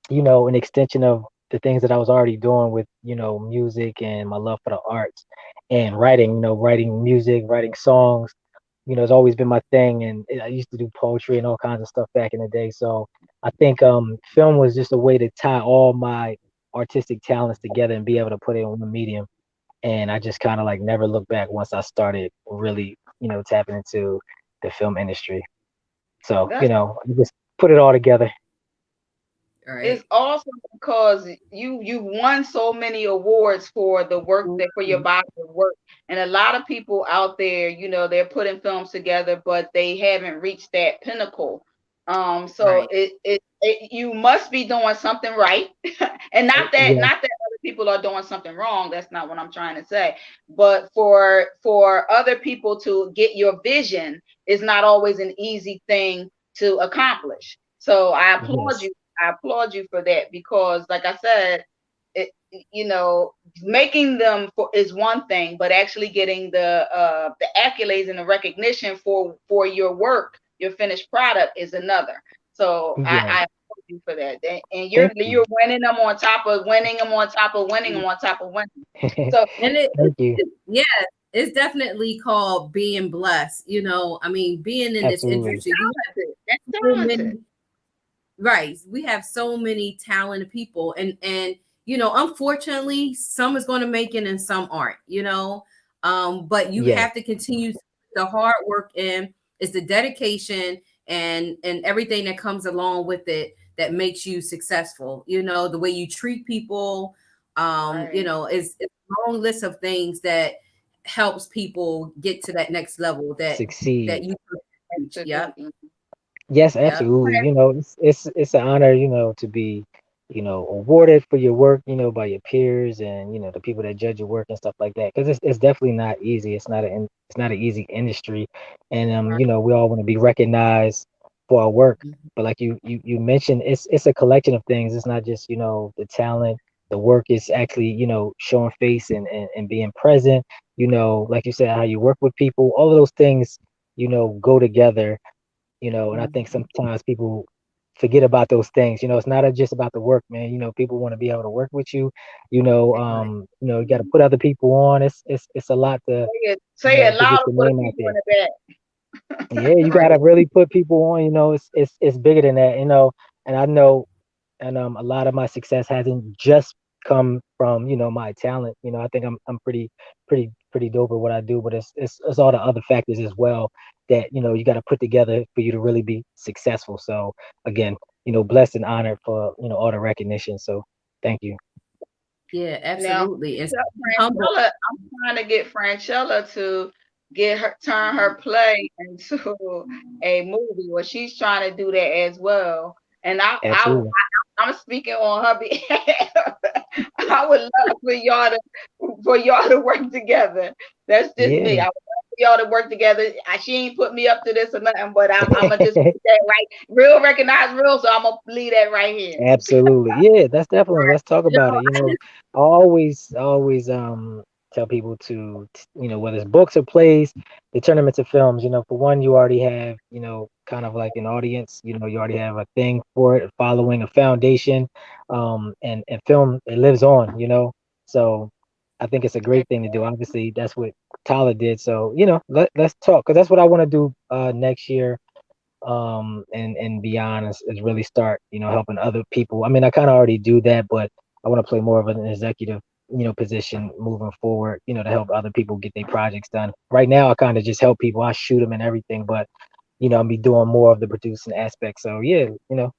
an extension of the things that I was already doing with, music and my love for the arts and writing, writing music, writing songs, it's always been my thing. And I used to do poetry and all kinds of stuff back in the day. So I think film was just a way to tie all my artistic talents together and be able to put it on the medium. And I just kind of like never looked back once I started really, tapping into the film industry. So, you just put it all together. Right. It's awesome because you won so many awards for the work for your body of work, and a lot of people out there, they're putting films together, but they haven't reached that pinnacle. So right. You must be doing something right, and not that other people are doing something wrong. That's not what I'm trying to say. But for other people to get your vision is not always an easy thing to accomplish. So I applaud you. I applaud you for that because, like I said, making them is one thing, but actually getting the accolades and the recognition for your work, your finished product, is another. So I applaud you for that, and you're winning them on top of winning them on top of winning them on top of winning. So and it's definitely called being blessed. Being in this industry, right. We have so many talented people and unfortunately some is going to make it and some aren't, but you have to continue the hard work in. It's the dedication and everything that comes along with it that makes you successful. The way you treat people, it's a long list of things that helps people get to that next level that succeed. That you reach. Yep. Yes, absolutely. It's an honor, to be, awarded for your work, by your peers and the people that judge your work and stuff like that. Because it's definitely not easy. It's not an easy industry, and we all want to be recognized for our work. But like you mentioned, it's a collection of things. It's not just the talent. The work is actually showing face and being present. Like you said, how you work with people. All of those things go together. And I think sometimes people forget about those things. It's not just about the work, man. People want to be able to work with you. You got to put other people on. It's a lot to say it loud. Put people in the back. Yeah, you gotta really put people on. It's bigger than that. And I know, and a lot of my success hasn't just come from my talent. I think I'm pretty dope at what I do, but it's all the other factors as well. that you got to put together for you to really be successful. So again, blessed and honored for all the recognition. So thank you. Yeah, Now, absolutely. And humble. Francella, I'm trying to get Francella to turn her play into a movie. Well, she's trying to do that as well. And Absolutely. I'm speaking on her behalf. I would love for y'all to work together. That's just me. Yeah. I would love for y'all to work together. She ain't put me up to this or nothing, but I'm gonna just put that right. Real recognize real, so I'm gonna leave that right here. Absolutely. Yeah, that's definitely. Let's talk You about know, it. I always tell people to whether it's books or plays, they turn them into films. For one, you already have, kind of like an audience, you already have a thing for it, following a foundation. And film, it lives on. So I think it's a great thing to do. Obviously, that's what Tyler did. So, let's talk, because that's what I want to do next year, and beyond, is really start helping other people. I mean, I kind of already do that, but I want to play more of an executive position moving forward, to help other people get their projects done. Right now I kind of just help people, I shoot them and everything, but I'll be doing more of the producing aspect. So yeah,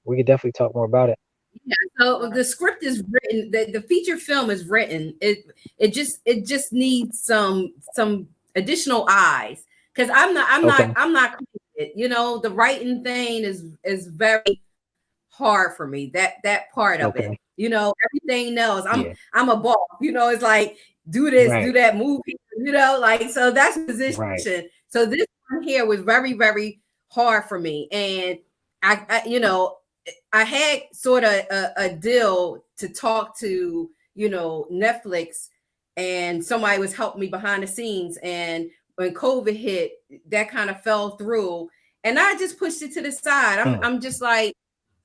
we could definitely talk more about it. yeah. So the script is written. The feature film is written. It just needs some additional eyes, because Okay. I'm not creative. The writing thing is very hard for me. That part of it. Okay. Everything else. I'm Yeah. I'm a boss. It's like do this, do Right. that, move here, like, so that's Right. position. So this one here was very, very hard for me. And I had sort of a deal to talk to, Netflix, and somebody was helping me behind the scenes. And when COVID hit, that kind of fell through. And I just pushed it to the side. Mm. I'm just like,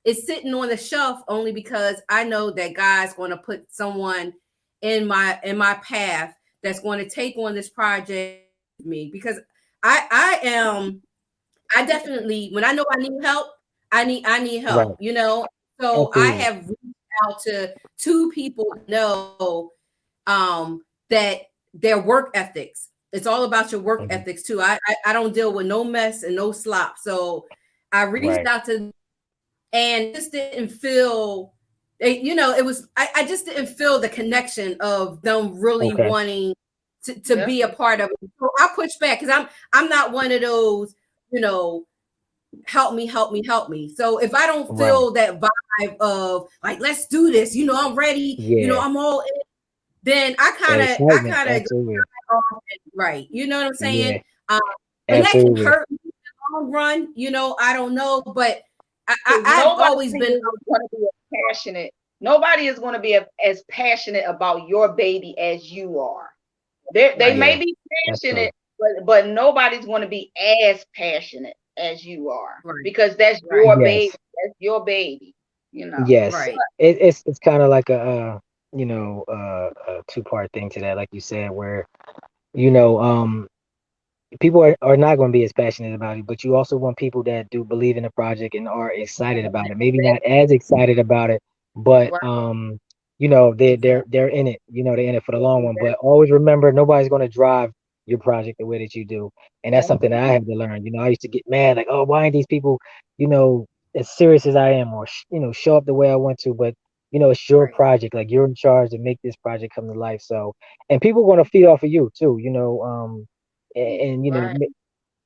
it's sitting on the shelf only because I know that God's going to put someone in my path that's going to take on this project with me, because I definitely, when I know I need help, I need help, Right. So I Absolutely. have reached out to two people I know, that their work ethics. It's all about your work Mhm. ethics too. I don't deal with no mess and no slop. So I reached Right. out to, and just didn't feel, it was, I just didn't feel the connection of them really Okay. wanting to Yep. be a part of it. So I push back, because I'm not one of those, you know help me, help me, help me. So if I don't Right. feel that vibe of like, let's do this, I'm ready, Yeah. I'm all in, then That I excitement. kind of Absolutely. right, you know what I'm saying? Yeah. um and that can Absolutely. hurt me in the long run, I don't know, but Because I've nobody always been. is going to be as passionate. Nobody is going to be as passionate about your baby as you are. They Right, may Yeah. be That's true. passionate, but nobody's going to be as passionate as you are, right, because that's right, your baby. Yes. That's your baby. You know. Yes, right. it's kind of like a two-part thing to that, like you said, where you know um people are not going to be as passionate about it, but you also want people that do believe in the project and are excited about it. Maybe not as excited about it, but Right. Exactly. they're in it. They're in it for the long one. But Exactly. always remember, nobody's going to drive your project the way that you do, and that's something that I had to learn. I used to get mad, like, oh, why aren't these people, you know, as serious as I am, or show up the way I want to, but. It's your Right, project. Like you're in charge to make this project come to life. So, and people want to feed off of you too. And Right.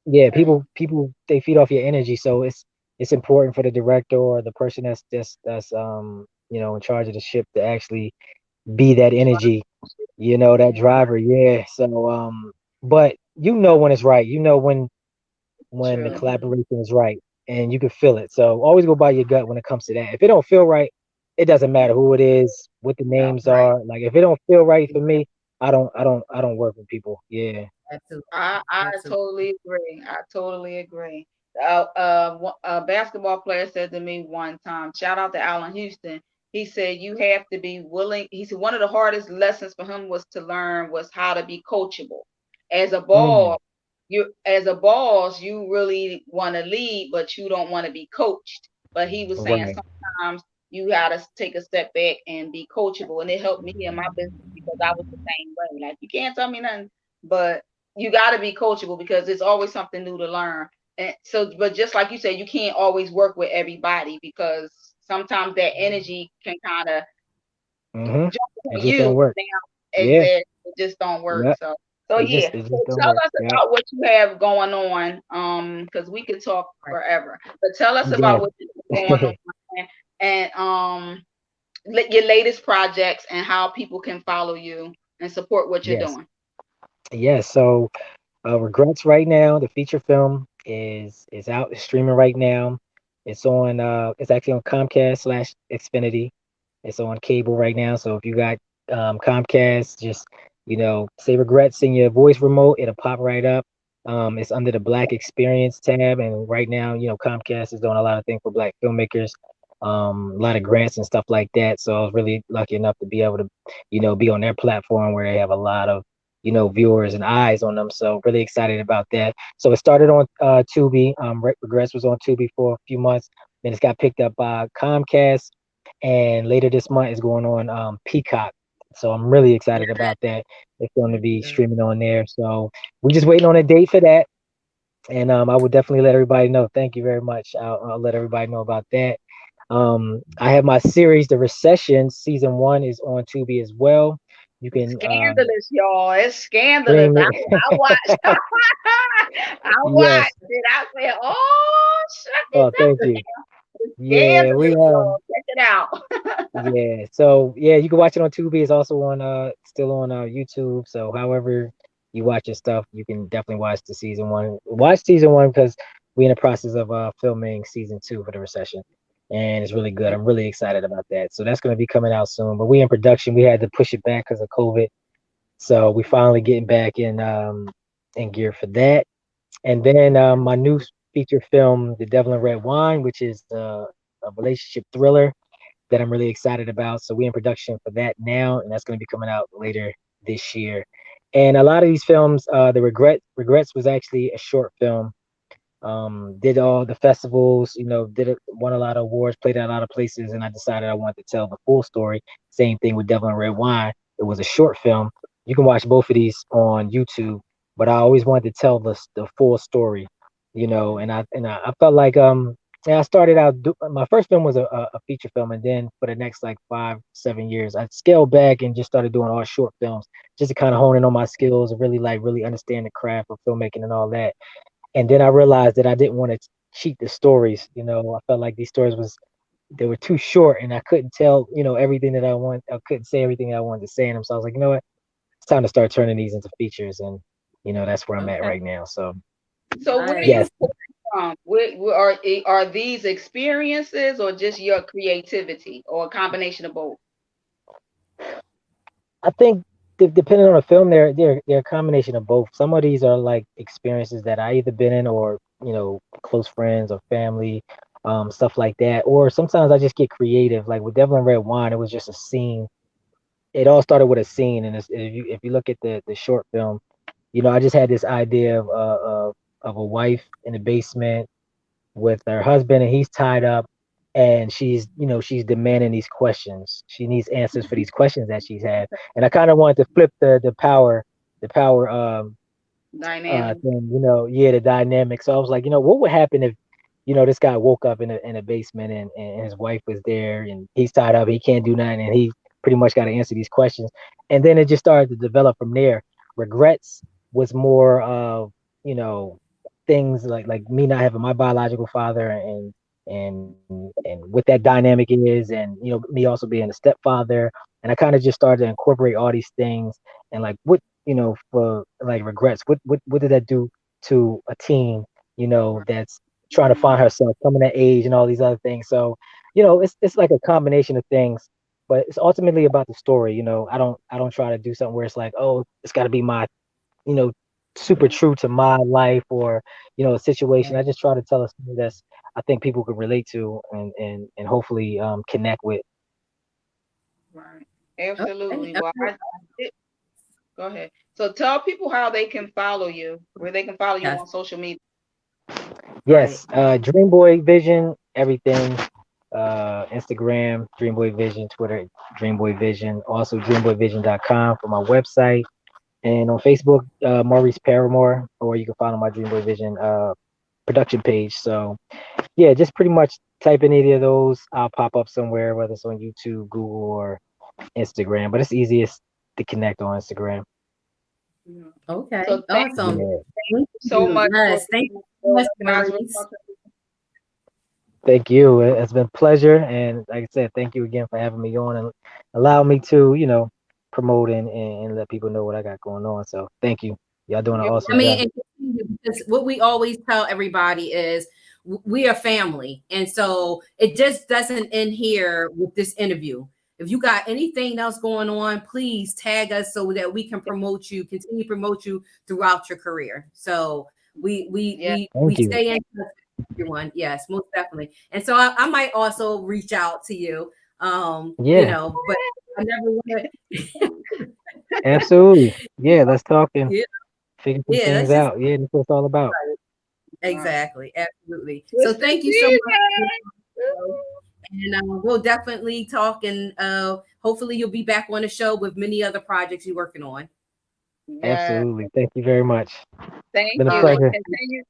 yeah, Right. people they feed off your energy, so it's important for the director or the person that's in charge of the ship to actually be that energy, that Yeah. driver. Yeah. So but when it's right, when the True. collaboration is right, and you can feel it. So always go by your gut when it comes to that. If it don't feel right, it doesn't matter who it is, what the Yeah. names right. are. Like if it don't feel right for me, I don't work with people. Yeah. Absolutely, I absolutely. totally agree. I totally agree. A basketball player said to me one time, shout out to Allen Houston. He said, you have to be willing. He said, one of the hardest lessons for him was to learn was how to be coachable. As a Mm, boss, you really want to lead, but you don't want to be coached. But he was saying right. sometimes you got to take a step back and be coachable. And it helped me in my business because I was the same way. Like, you can't tell me nothing, but you got to be coachable because there's always something new to learn. And so, but just like you said, you can't always work with everybody because sometimes that energy can kind of Mm-hmm. jump It on just you. don't work. Now, Yeah. exactly, it just don't work. Yeah. So yeah. It So just don't tell work. us Yeah. about what you have going on, because we could talk Right. forever. But tell us about Yeah. what you have going on and your latest projects and how people can follow you and support what you're Yes. doing. Yes. So Regrets right now, the feature film is out, it's streaming right now. It's actually on Comcast slash Xfinity. It's on cable right now. So if you got Comcast, just say Regrets in your voice remote, it'll pop right up. It's under the Black Experience tab, and right now, Comcast is doing a lot of things for Black filmmakers, a lot of grants and stuff like that. So I was really lucky enough to be able to, be on their platform where they have a lot of viewers and eyes on them. So really excited about that. So it started on Tubi. Regrets was on Tubi for a few months. Then it's got picked up by Comcast, and later this month is going on Peacock. So I'm really excited about that. It's going to be Mhm. streaming on there. So we're just waiting on a date for that. And I will definitely let everybody know. Thank you very much. I'll let everybody know about that. I have my series, The Recession, season 1 is on Tubi as well. You can Scandalous, y'all. It's scandalous. stream I it. watched. I Yes. watched it. I said, "Oh, shut Oh, thank this you. down." It's Yeah, we scandalous, y'all. Check it out. yeah. So yeah, you can watch it on Tubi. It's also on still on YouTube. So however you watch your stuff, you can definitely watch the season 1. Watch season 1 because we're in the process of filming season 2 for The Recession. And it's really good. I'm really excited about that. So that's gonna be coming out soon. But we in production. We had to push it back because of COVID. So we finally getting back in gear for that. And then my new feature film, The Devil in Red Wine, which is a relationship thriller that I'm really excited about. So we're in production for that now, and that's going to be coming out later this year. And a lot of these films, the Regrets was actually a short film. Did all the festivals, won a lot of awards, played at a lot of places, and I decided I wanted to tell the full story. Same thing with Devil in Red Wine. It was a short film. You can watch both of these on YouTube, but I always wanted to tell the full story, and I felt like yeah, I started out. My first film was a feature film, and then for the next like 5-7 years, I scaled back and just started doing all short films, just to kind of hone in on my skills and really understand the craft of filmmaking and all that. And then I realized that I didn't want to cheat the stories. I felt like these stories they were too short, and I couldn't tell everything that I want. I couldn't say everything I wanted to say in them. So I was like, you know what? It's time to start turning these into features, and that's where I'm at Okay. right now. So So where are you Nice. yes, from? Where are these experiences or just your creativity or a combination of both? I think depending on the film, they're a combination of both. Some of these are like experiences that I either been in or close friends or family, stuff like that. Or sometimes I just get creative. Like with Devil and Red Wine, it was just a scene. It all started with a scene, and if you look at the short film, I just had this idea of a wife in the basement with her husband, and he's tied up, and she's demanding these questions. She needs answers for these questions that she's had. And I kind of wanted to flip the power Dynamic. thing, yeah, the dynamic. So I was like, what would happen if this guy woke up in a basement, and his wife was there, and he's tied up, he can't do nothing, and he pretty much got to answer these questions. And then it just started to develop from there. Regrets was more of things like me not having my biological father, and what that dynamic is, and me also being a stepfather. And I kind of just started to incorporate all these things, and like what for like Regrets, what did that do to a teen that's trying to find herself, coming of age, and all these other things. So it's like a combination of things, but it's ultimately about the story. I don't try to do something where it's like, oh, it's got to be my you know super true to my life, or a situation. I just try to tell a story that's I think people could relate to, and hopefully connect with. Right. Okay. Absolutely. All Well, right. go ahead. So tell people how they can follow you, where they can follow you Yes. on social media. Right. Yes, Dreamboy Vision, everything. Instagram, Dreamboy Vision, Twitter, Dreamboy Vision, also dreamboyvision.com for my website. And on Facebook, Maurice Paramore, or you can find on my Dreamboy Vision production page. So yeah, just pretty much type in any of those. I'll pop up somewhere, whether it's on YouTube, Google, or Instagram. But it's easiest to connect on Instagram. Okay, So awesome. Yeah. Thank so you. much. Yes, thank you so much, Maurice. Thank you. It's been a pleasure. And like I said, thank you again for having me on and allow me to, promote and let people know what I got going on. So thank you. Y'all doing an awesome I mean, job. and because what we always tell everybody is we are family. And so it just doesn't end here with this interview. If you got anything else going on, please tag us so that we can promote you, continue to promote you throughout your career. So we Thank you. stay in touch with everyone. Yes, most definitely. And so I might also reach out to you. Yeah, But I never want to. absolutely. Yeah, let's talk and Yeah, figure some yeah, things let's just out. Yeah, that's what it's all about. exactly, absolutely. So Twisted thank you so season. much. And we'll definitely talk, and hopefully you'll be back on the show with many other projects you're working on. Yeah. Absolutely. Thank you very much. Thank Been a All you. right, pleasure.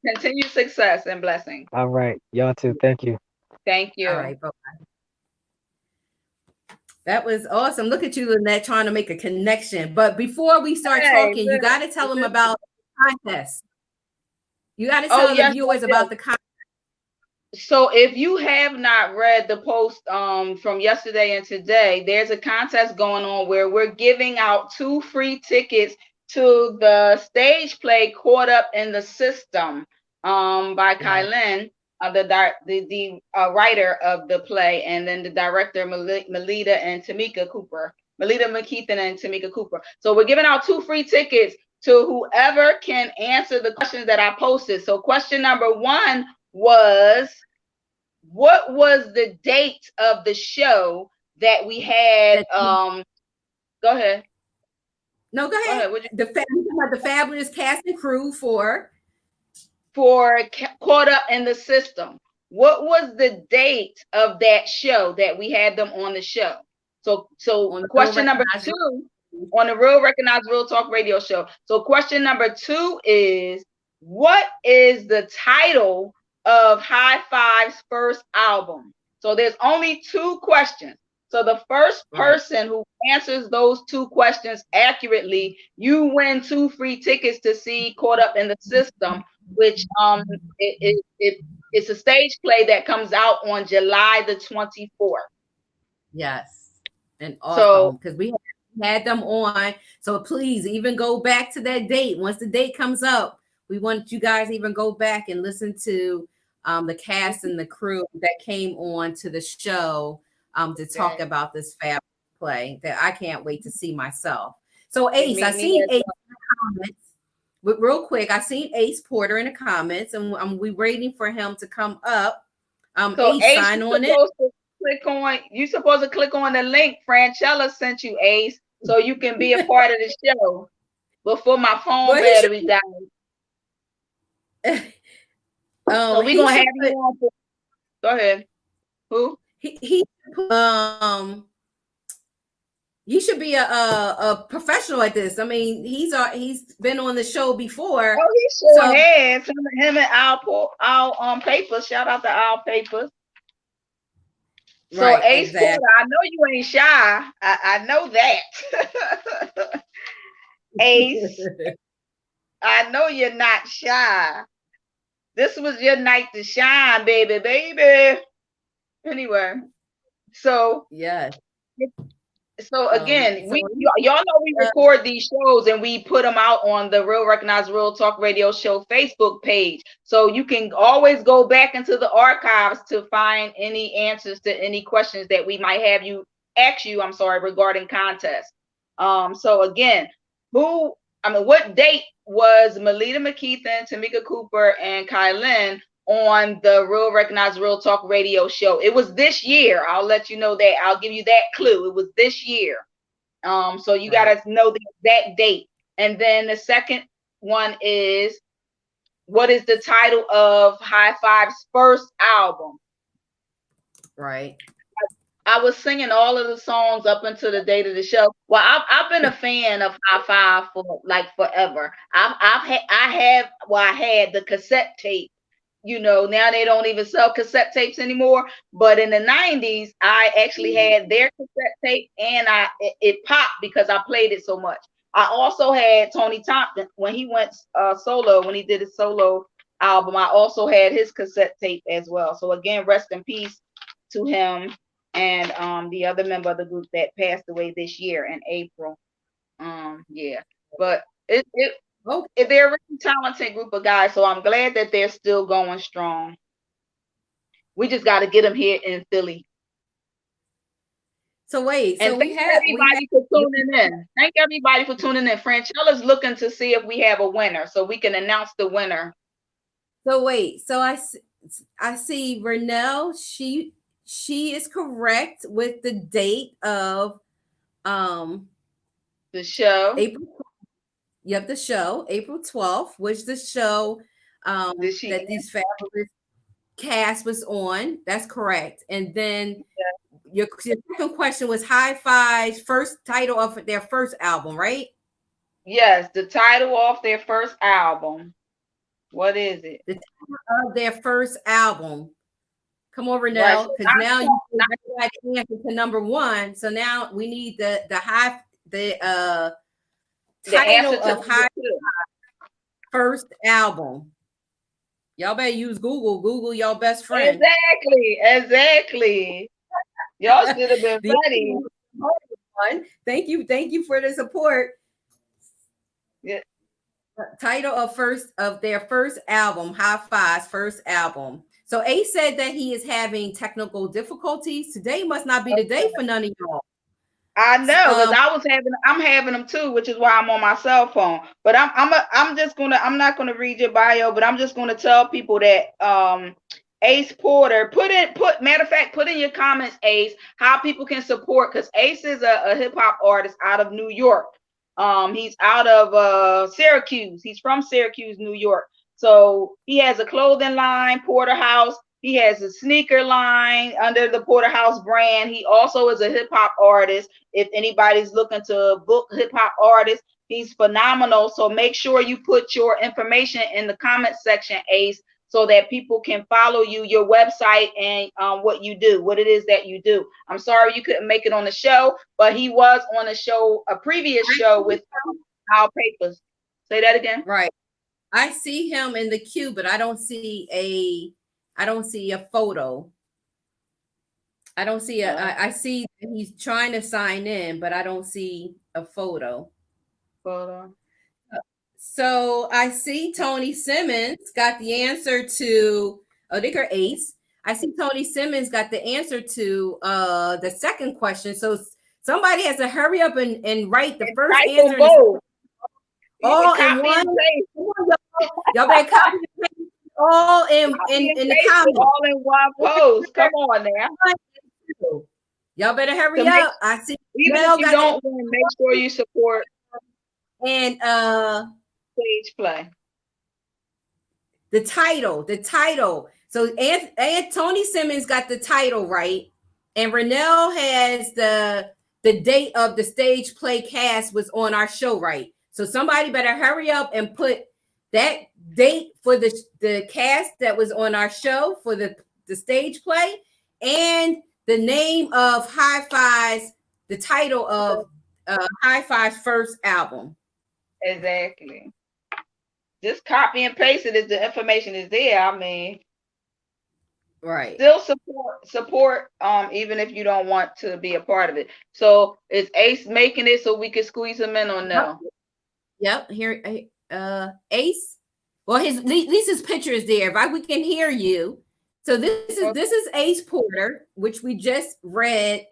Continue success and blessing. All right. Y'all too. Thank you. Thank you. all right. Bye. That was awesome. Look at you, Lynette, trying to make a connection. But before we start talking, you got to tell them about the contest. You got to tell the yes, viewers about the contest. So if you have not read the post from yesterday and today, there's a contest going on where we're giving out 2 free tickets to the stage play Caught Up in the System by Kylen, the writer of the play, and then the director Melita and Tamika Cooper. Melita McKeithen and Tamika Cooper. So we're giving out 2 free tickets to whoever can answer the questions that I posted. So question number 1 was, what was the date of the show that we had? Go ahead. No, go ahead. The fabulous cast and crew for Caught Up in the System. What was the date of that show that we had them on the show? So question number 2 on the Real Recognized Real Talk radio show. So question number 2 is, what is the title of High Five's first album? So there's only 2 questions. So the first person who answers those 2 questions accurately, you win 2 free tickets to see Caught Up in the System, which it's a stage play that comes out on July the 24th. Yes, and awesome, because we had them on. So please even go back to that date. Once the date comes up, we want you guys even go back and listen to the cast and the crew that came on to the show to talk about this fab play that I can't wait to see myself. So Ace, I seen Ace in the comments. But real quick, I seen Ace Porter in the comments, and we waiting for him to come up. So Ace, sign on it. You're supposed to click on the link Franchella sent you, Ace, so you can be a part of the show before my phone battery dies. So we're gonna have you on. Go ahead. Who? He should be a professional at this. I mean, he's been on the show before. Oh, he sure has. Him and Al Papers. Shout out to Al Papers. So right, Ace Porter, I know you ain't shy. I know that. Ace, I know you're not shy. This was your night to shine, baby. Anyway, so yes. So again, y'all know we record these shows and we put them out on the Real Recognized Real Talk Radio Show Facebook page. So you can always go back into the archives to find any answers to any questions that we might have ask you regarding contests. So again, what date was Melita McKeithen, Tamika Cooper, and Kylen on the Real Recognized Real Talk Radio Show? It was this year. I'll let you know that. I'll give you that clue. It was this year. So you gotta know the exact date. And then the second one is, what is the title of High Five's first album? Right. I was singing all of the songs up until the date of the show. Well, I've been a fan of High Five for like forever. I had the cassette tape. You know, now they don't even sell cassette tapes anymore. But in the 90s, I actually had their cassette tape, and it popped because I played it so much. I also had Tony Thompson when he went solo, when he did his solo album. I also had his cassette tape as well. So again, rest in peace to him and the other member of the group that passed away this year in April. Yeah, but they're a really talented group of guys, so I'm glad that they're still going strong. We just got to get them here in Philly. So wait, and so thank everybody for tuning in. Thank everybody for tuning in. Franchella's looking to see if we have a winner, so we can announce the winner. So wait, so I see Renelle. She is correct with the date of the show. April. Yep, the show April 12th, which the show that these fabulous cast was on. That's correct. And then your second question was High Five's first title of their first album, right? Yes, the title of their first album. What is it? The title of their first album. Come on, Renelle, because now you got the answer to number one. So now we need the title of High Five first album. Y'all better use Google. Google your best friend. Exactly. Y'all should have been ready. Thank you for the support. Yeah. Title of their first album, High Five's first album. So Ace said that he is having technical difficulties. Today must not be the day for none of y'all. I know, because I'm having them too, which is why I'm on my cell phone. But I'm not gonna read your bio, but I'm just gonna tell people that Ace Porter, put in your comments, Ace, how people can support, because Ace is a hip hop artist out of New York. He's out of Syracuse. He's from Syracuse, New York. So he has a clothing line, Porterhouse. He has a sneaker line under the Porterhouse brand. He also is a hip hop artist. If anybody's looking to book hip hop artists, he's phenomenal. So make sure you put your information in the comment section, Ace, so that people can follow you, your website, and what you do, what it is that you do. I'm sorry you couldn't make it on the show, but he was on a previous show with Our Papers. Say that again. Right. I see him in the queue, but I don't see a photo. I see he's trying to sign in, but I don't see a photo. So I see Tony Simmons got the answer to Ace. I see Tony Simmons got the answer to the second question. So somebody has to hurry up and write the first answer. All in one. Y'all better copy and paste all in the comments. All in one post. Come on now. Y'all better hurry up. I see. Even if you don't win, make sure you support. And stage play. The title. So Tony Simmons got the title right, and Renelle has the date of the stage play cast was on our show right. So somebody better hurry up and put that date for the cast that was on our show for the stage play, and the name of High Five's, the title of High Five's first album. Exactly. Just copy and paste it as the information is there. I mean, right. Still support even if you don't want to be a part of it. So is Ace making it so we can squeeze him in or no? Yep. Here, Ace. Well, at least his picture is there. We can hear you. So this is Ace Porter, which we just read.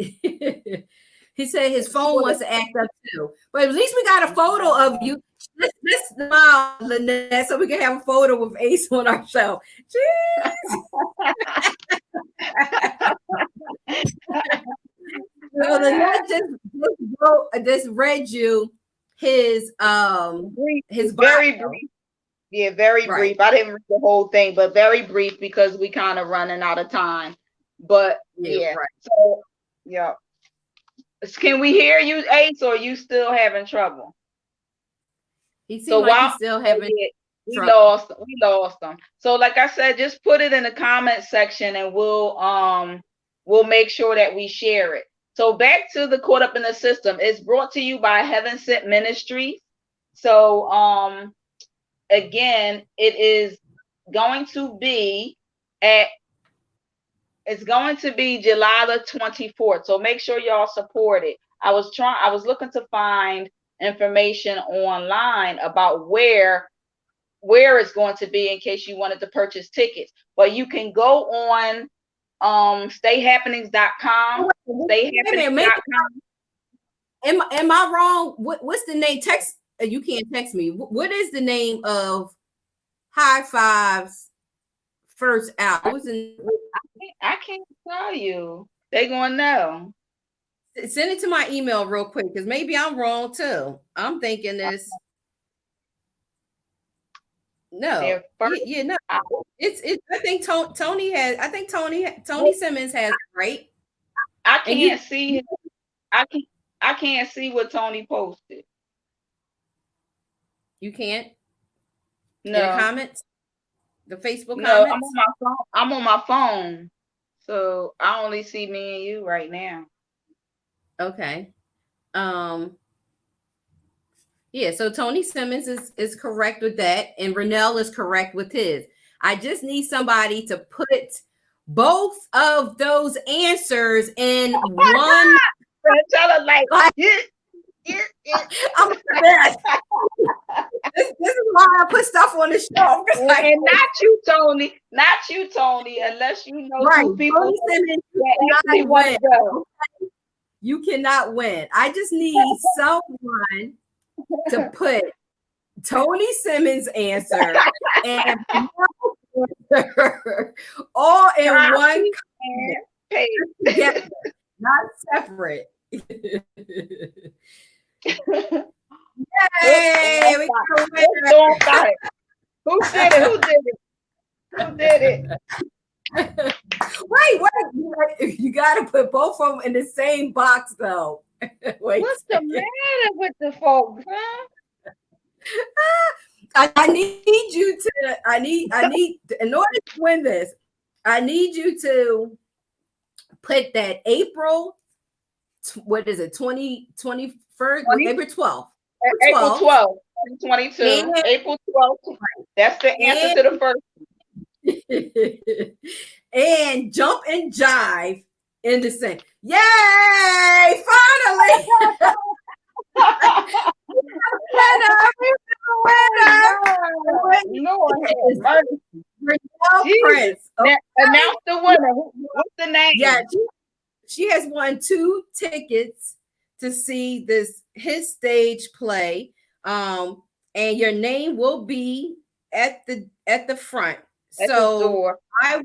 He said his phone wants to act up too, but at least we got a photo of you. Let's smile, Lynette, so we can have a photo with Ace on our show. Jeez. So Lynette just read you his very brief. Yeah, very brief. I didn't read the whole thing, but very brief because we kind of running out of time. But yeah. Right. So Yeah. Can we hear you, Ace, or are you still having trouble? He seemed So like while he's still having we trouble. lost them. So like I said, just put it in the comment section and we'll make sure that we share it. So back to the Caught Up in the System. It's brought to you by Heaven Sent Ministries. So again, it is going to be at it's going to be July the 24th. So make sure y'all support it. I was looking to find information online about where it's going to be in case you wanted to purchase tickets. But you can go on stayhappenings.com. Stayhappenings.com. Am I wrong? What's the name? Text you can't text me. What is the name of High Five's first album? I can't tell you. They gonna know. Send it to my email real quick because maybe I'm wrong too. I'm thinking this. No, yeah, no. It's. I think Tony has. I think Tony Simmons has, right? I can't see. I can't see what Tony posted. You can't. No. In the comments, the Facebook no, comments. I'm on my phone, so I only see me and you right now. Okay. Yeah, so Tony Simmons is correct with that, and Renell is correct with his. I just need somebody to put both of those answers in one. Tell her like I'm the best. This is why I put stuff on the show. And not you, Tony, unless you know right. two people Tony Simmons, actually want to go. You cannot win. I just need someone to put Tony Simmons' answer and all in one together, not separate. Yay! We got a winner. Who did it? Wait, you gotta put both of them in the same box though. What's the matter with the folks, huh? I need you to, in order to win this, I need you to put that April, what is it, 21st, April 12th. April 12th, 2022. And, April 12th. That's the answer to the first. And jump and jive in the same. Yay! Finally! Prince. Announce the winner. What's the name? Yeah, she has won 2 tickets to see his stage play. And your name will be at the front. At the door. I'll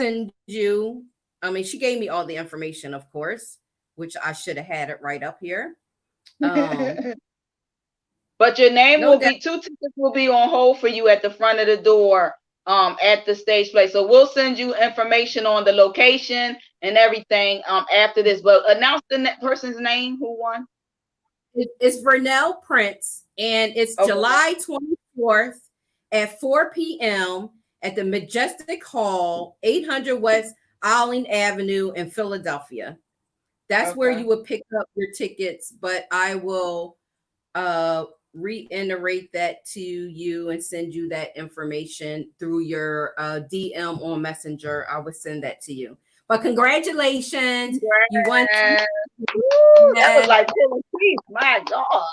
send you. I mean, she gave me all the information, of course, which I should have had it right up here. But your name will be 2 tickets will be on hold for you at the front of the door at the stage play. So we'll send you information on the location and everything after this. But announce the person's name who won. It's Vernell Prince, and it's July 24th at 4 p.m. at the Majestic Hall, 800 West Alling Avenue in Philadelphia. That's where you would pick up your tickets, but I will reiterate that to you and send you that information through your DM on Messenger. I will send that to you. But congratulations. You won. That was like pulling teeth. My God.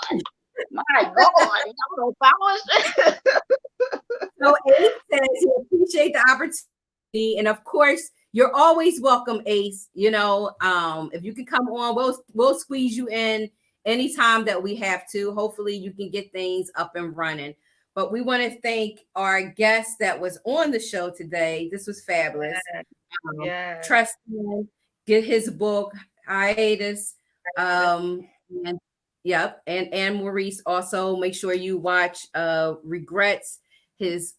So Ace says he appreciate the opportunity. And of course, you're always welcome, Ace. You know, if you can come on, we'll squeeze you in anytime that we have to. Hopefully you can get things up and running. But we want to thank our guest that was on the show today. This was fabulous. Treston, get his book, Hiatus. And Maurice, also make sure you watch Regrets, his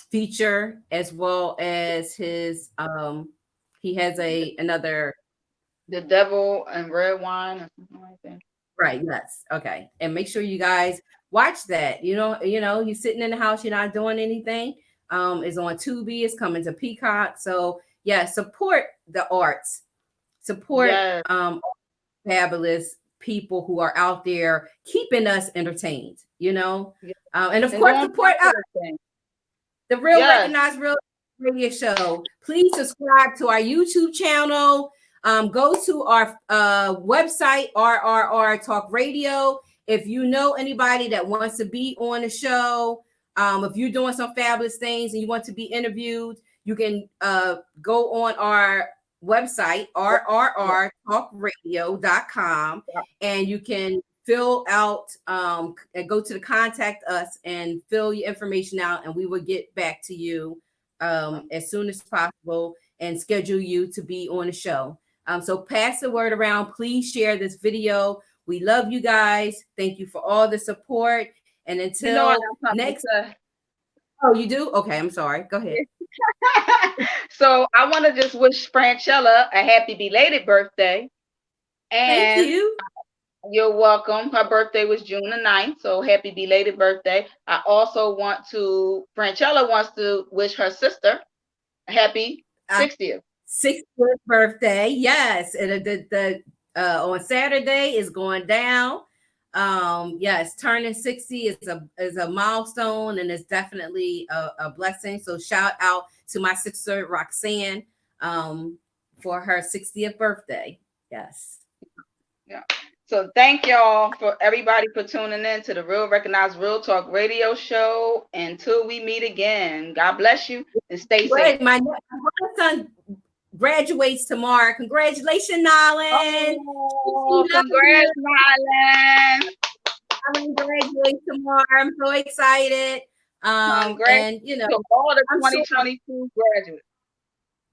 feature, as well as his he has another The Devil and Red Wine or something like that. Right. Yes. Okay. And make sure you guys watch that. You're sitting in the house, you're not doing anything. It's on Tubi, it's coming to Peacock. So yeah, support the arts, support Yes. fabulous people who are out there keeping us entertained, Yes. and of And course doing support us, positive things. the Real Yes. Recognized Real Radio Show. Please subscribe to our YouTube channel. Go to our website, RRR Talk Radio. If you know anybody that wants to be on the show, if you're doing some fabulous things and you want to be interviewed, you can go on our website, rrrtalkradio.com, and you can fill out and go to the contact us and fill your information out, and we will get back to you as soon as possible and schedule you to be on the show. So pass the word around. Please share this video. We love you guys. Thank you for all the support. And until I have something next. to say. Oh, you do? Okay, I'm sorry. Go ahead. So I want to just wish Franchella a happy belated birthday. And thank you. You're welcome. Her birthday was June the 9th, so happy belated birthday. I also Franchella wants to wish her sister a happy 60th. 60th birthday, yes. And the on Saturday is going down. Yes, turning 60 is a milestone, and it's definitely a blessing. So shout out to my sister Roxanne for her 60th birthday. Yes. Yeah. So thank y'all for everybody for tuning in to the Real Recognized Real Talk Radio Show. Until we meet again, God bless you and stay safe. My son graduates tomorrow. Congratulations, Nylan. Oh, congrats, Nylan. I'm graduating tomorrow. I'm so excited. And to all the 2022 graduates.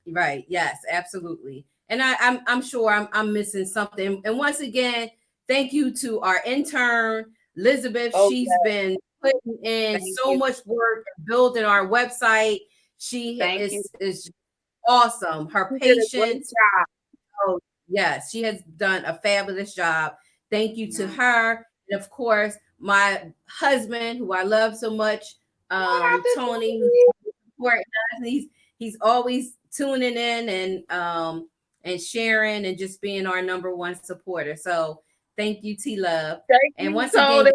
Right. Yes, absolutely. And I'm sure I'm missing something. And once again, thank you to our intern, Elizabeth. She's been putting in much work building our website. She is awesome. Her patience. Oh, yes, she has done a fabulous job. Thank you to her. And of course, my husband, who I love so much, Tony, he's always tuning in and sharing and just being our number one supporter. So thank you, T-Love. And once again,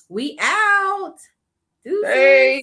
we out. Hey.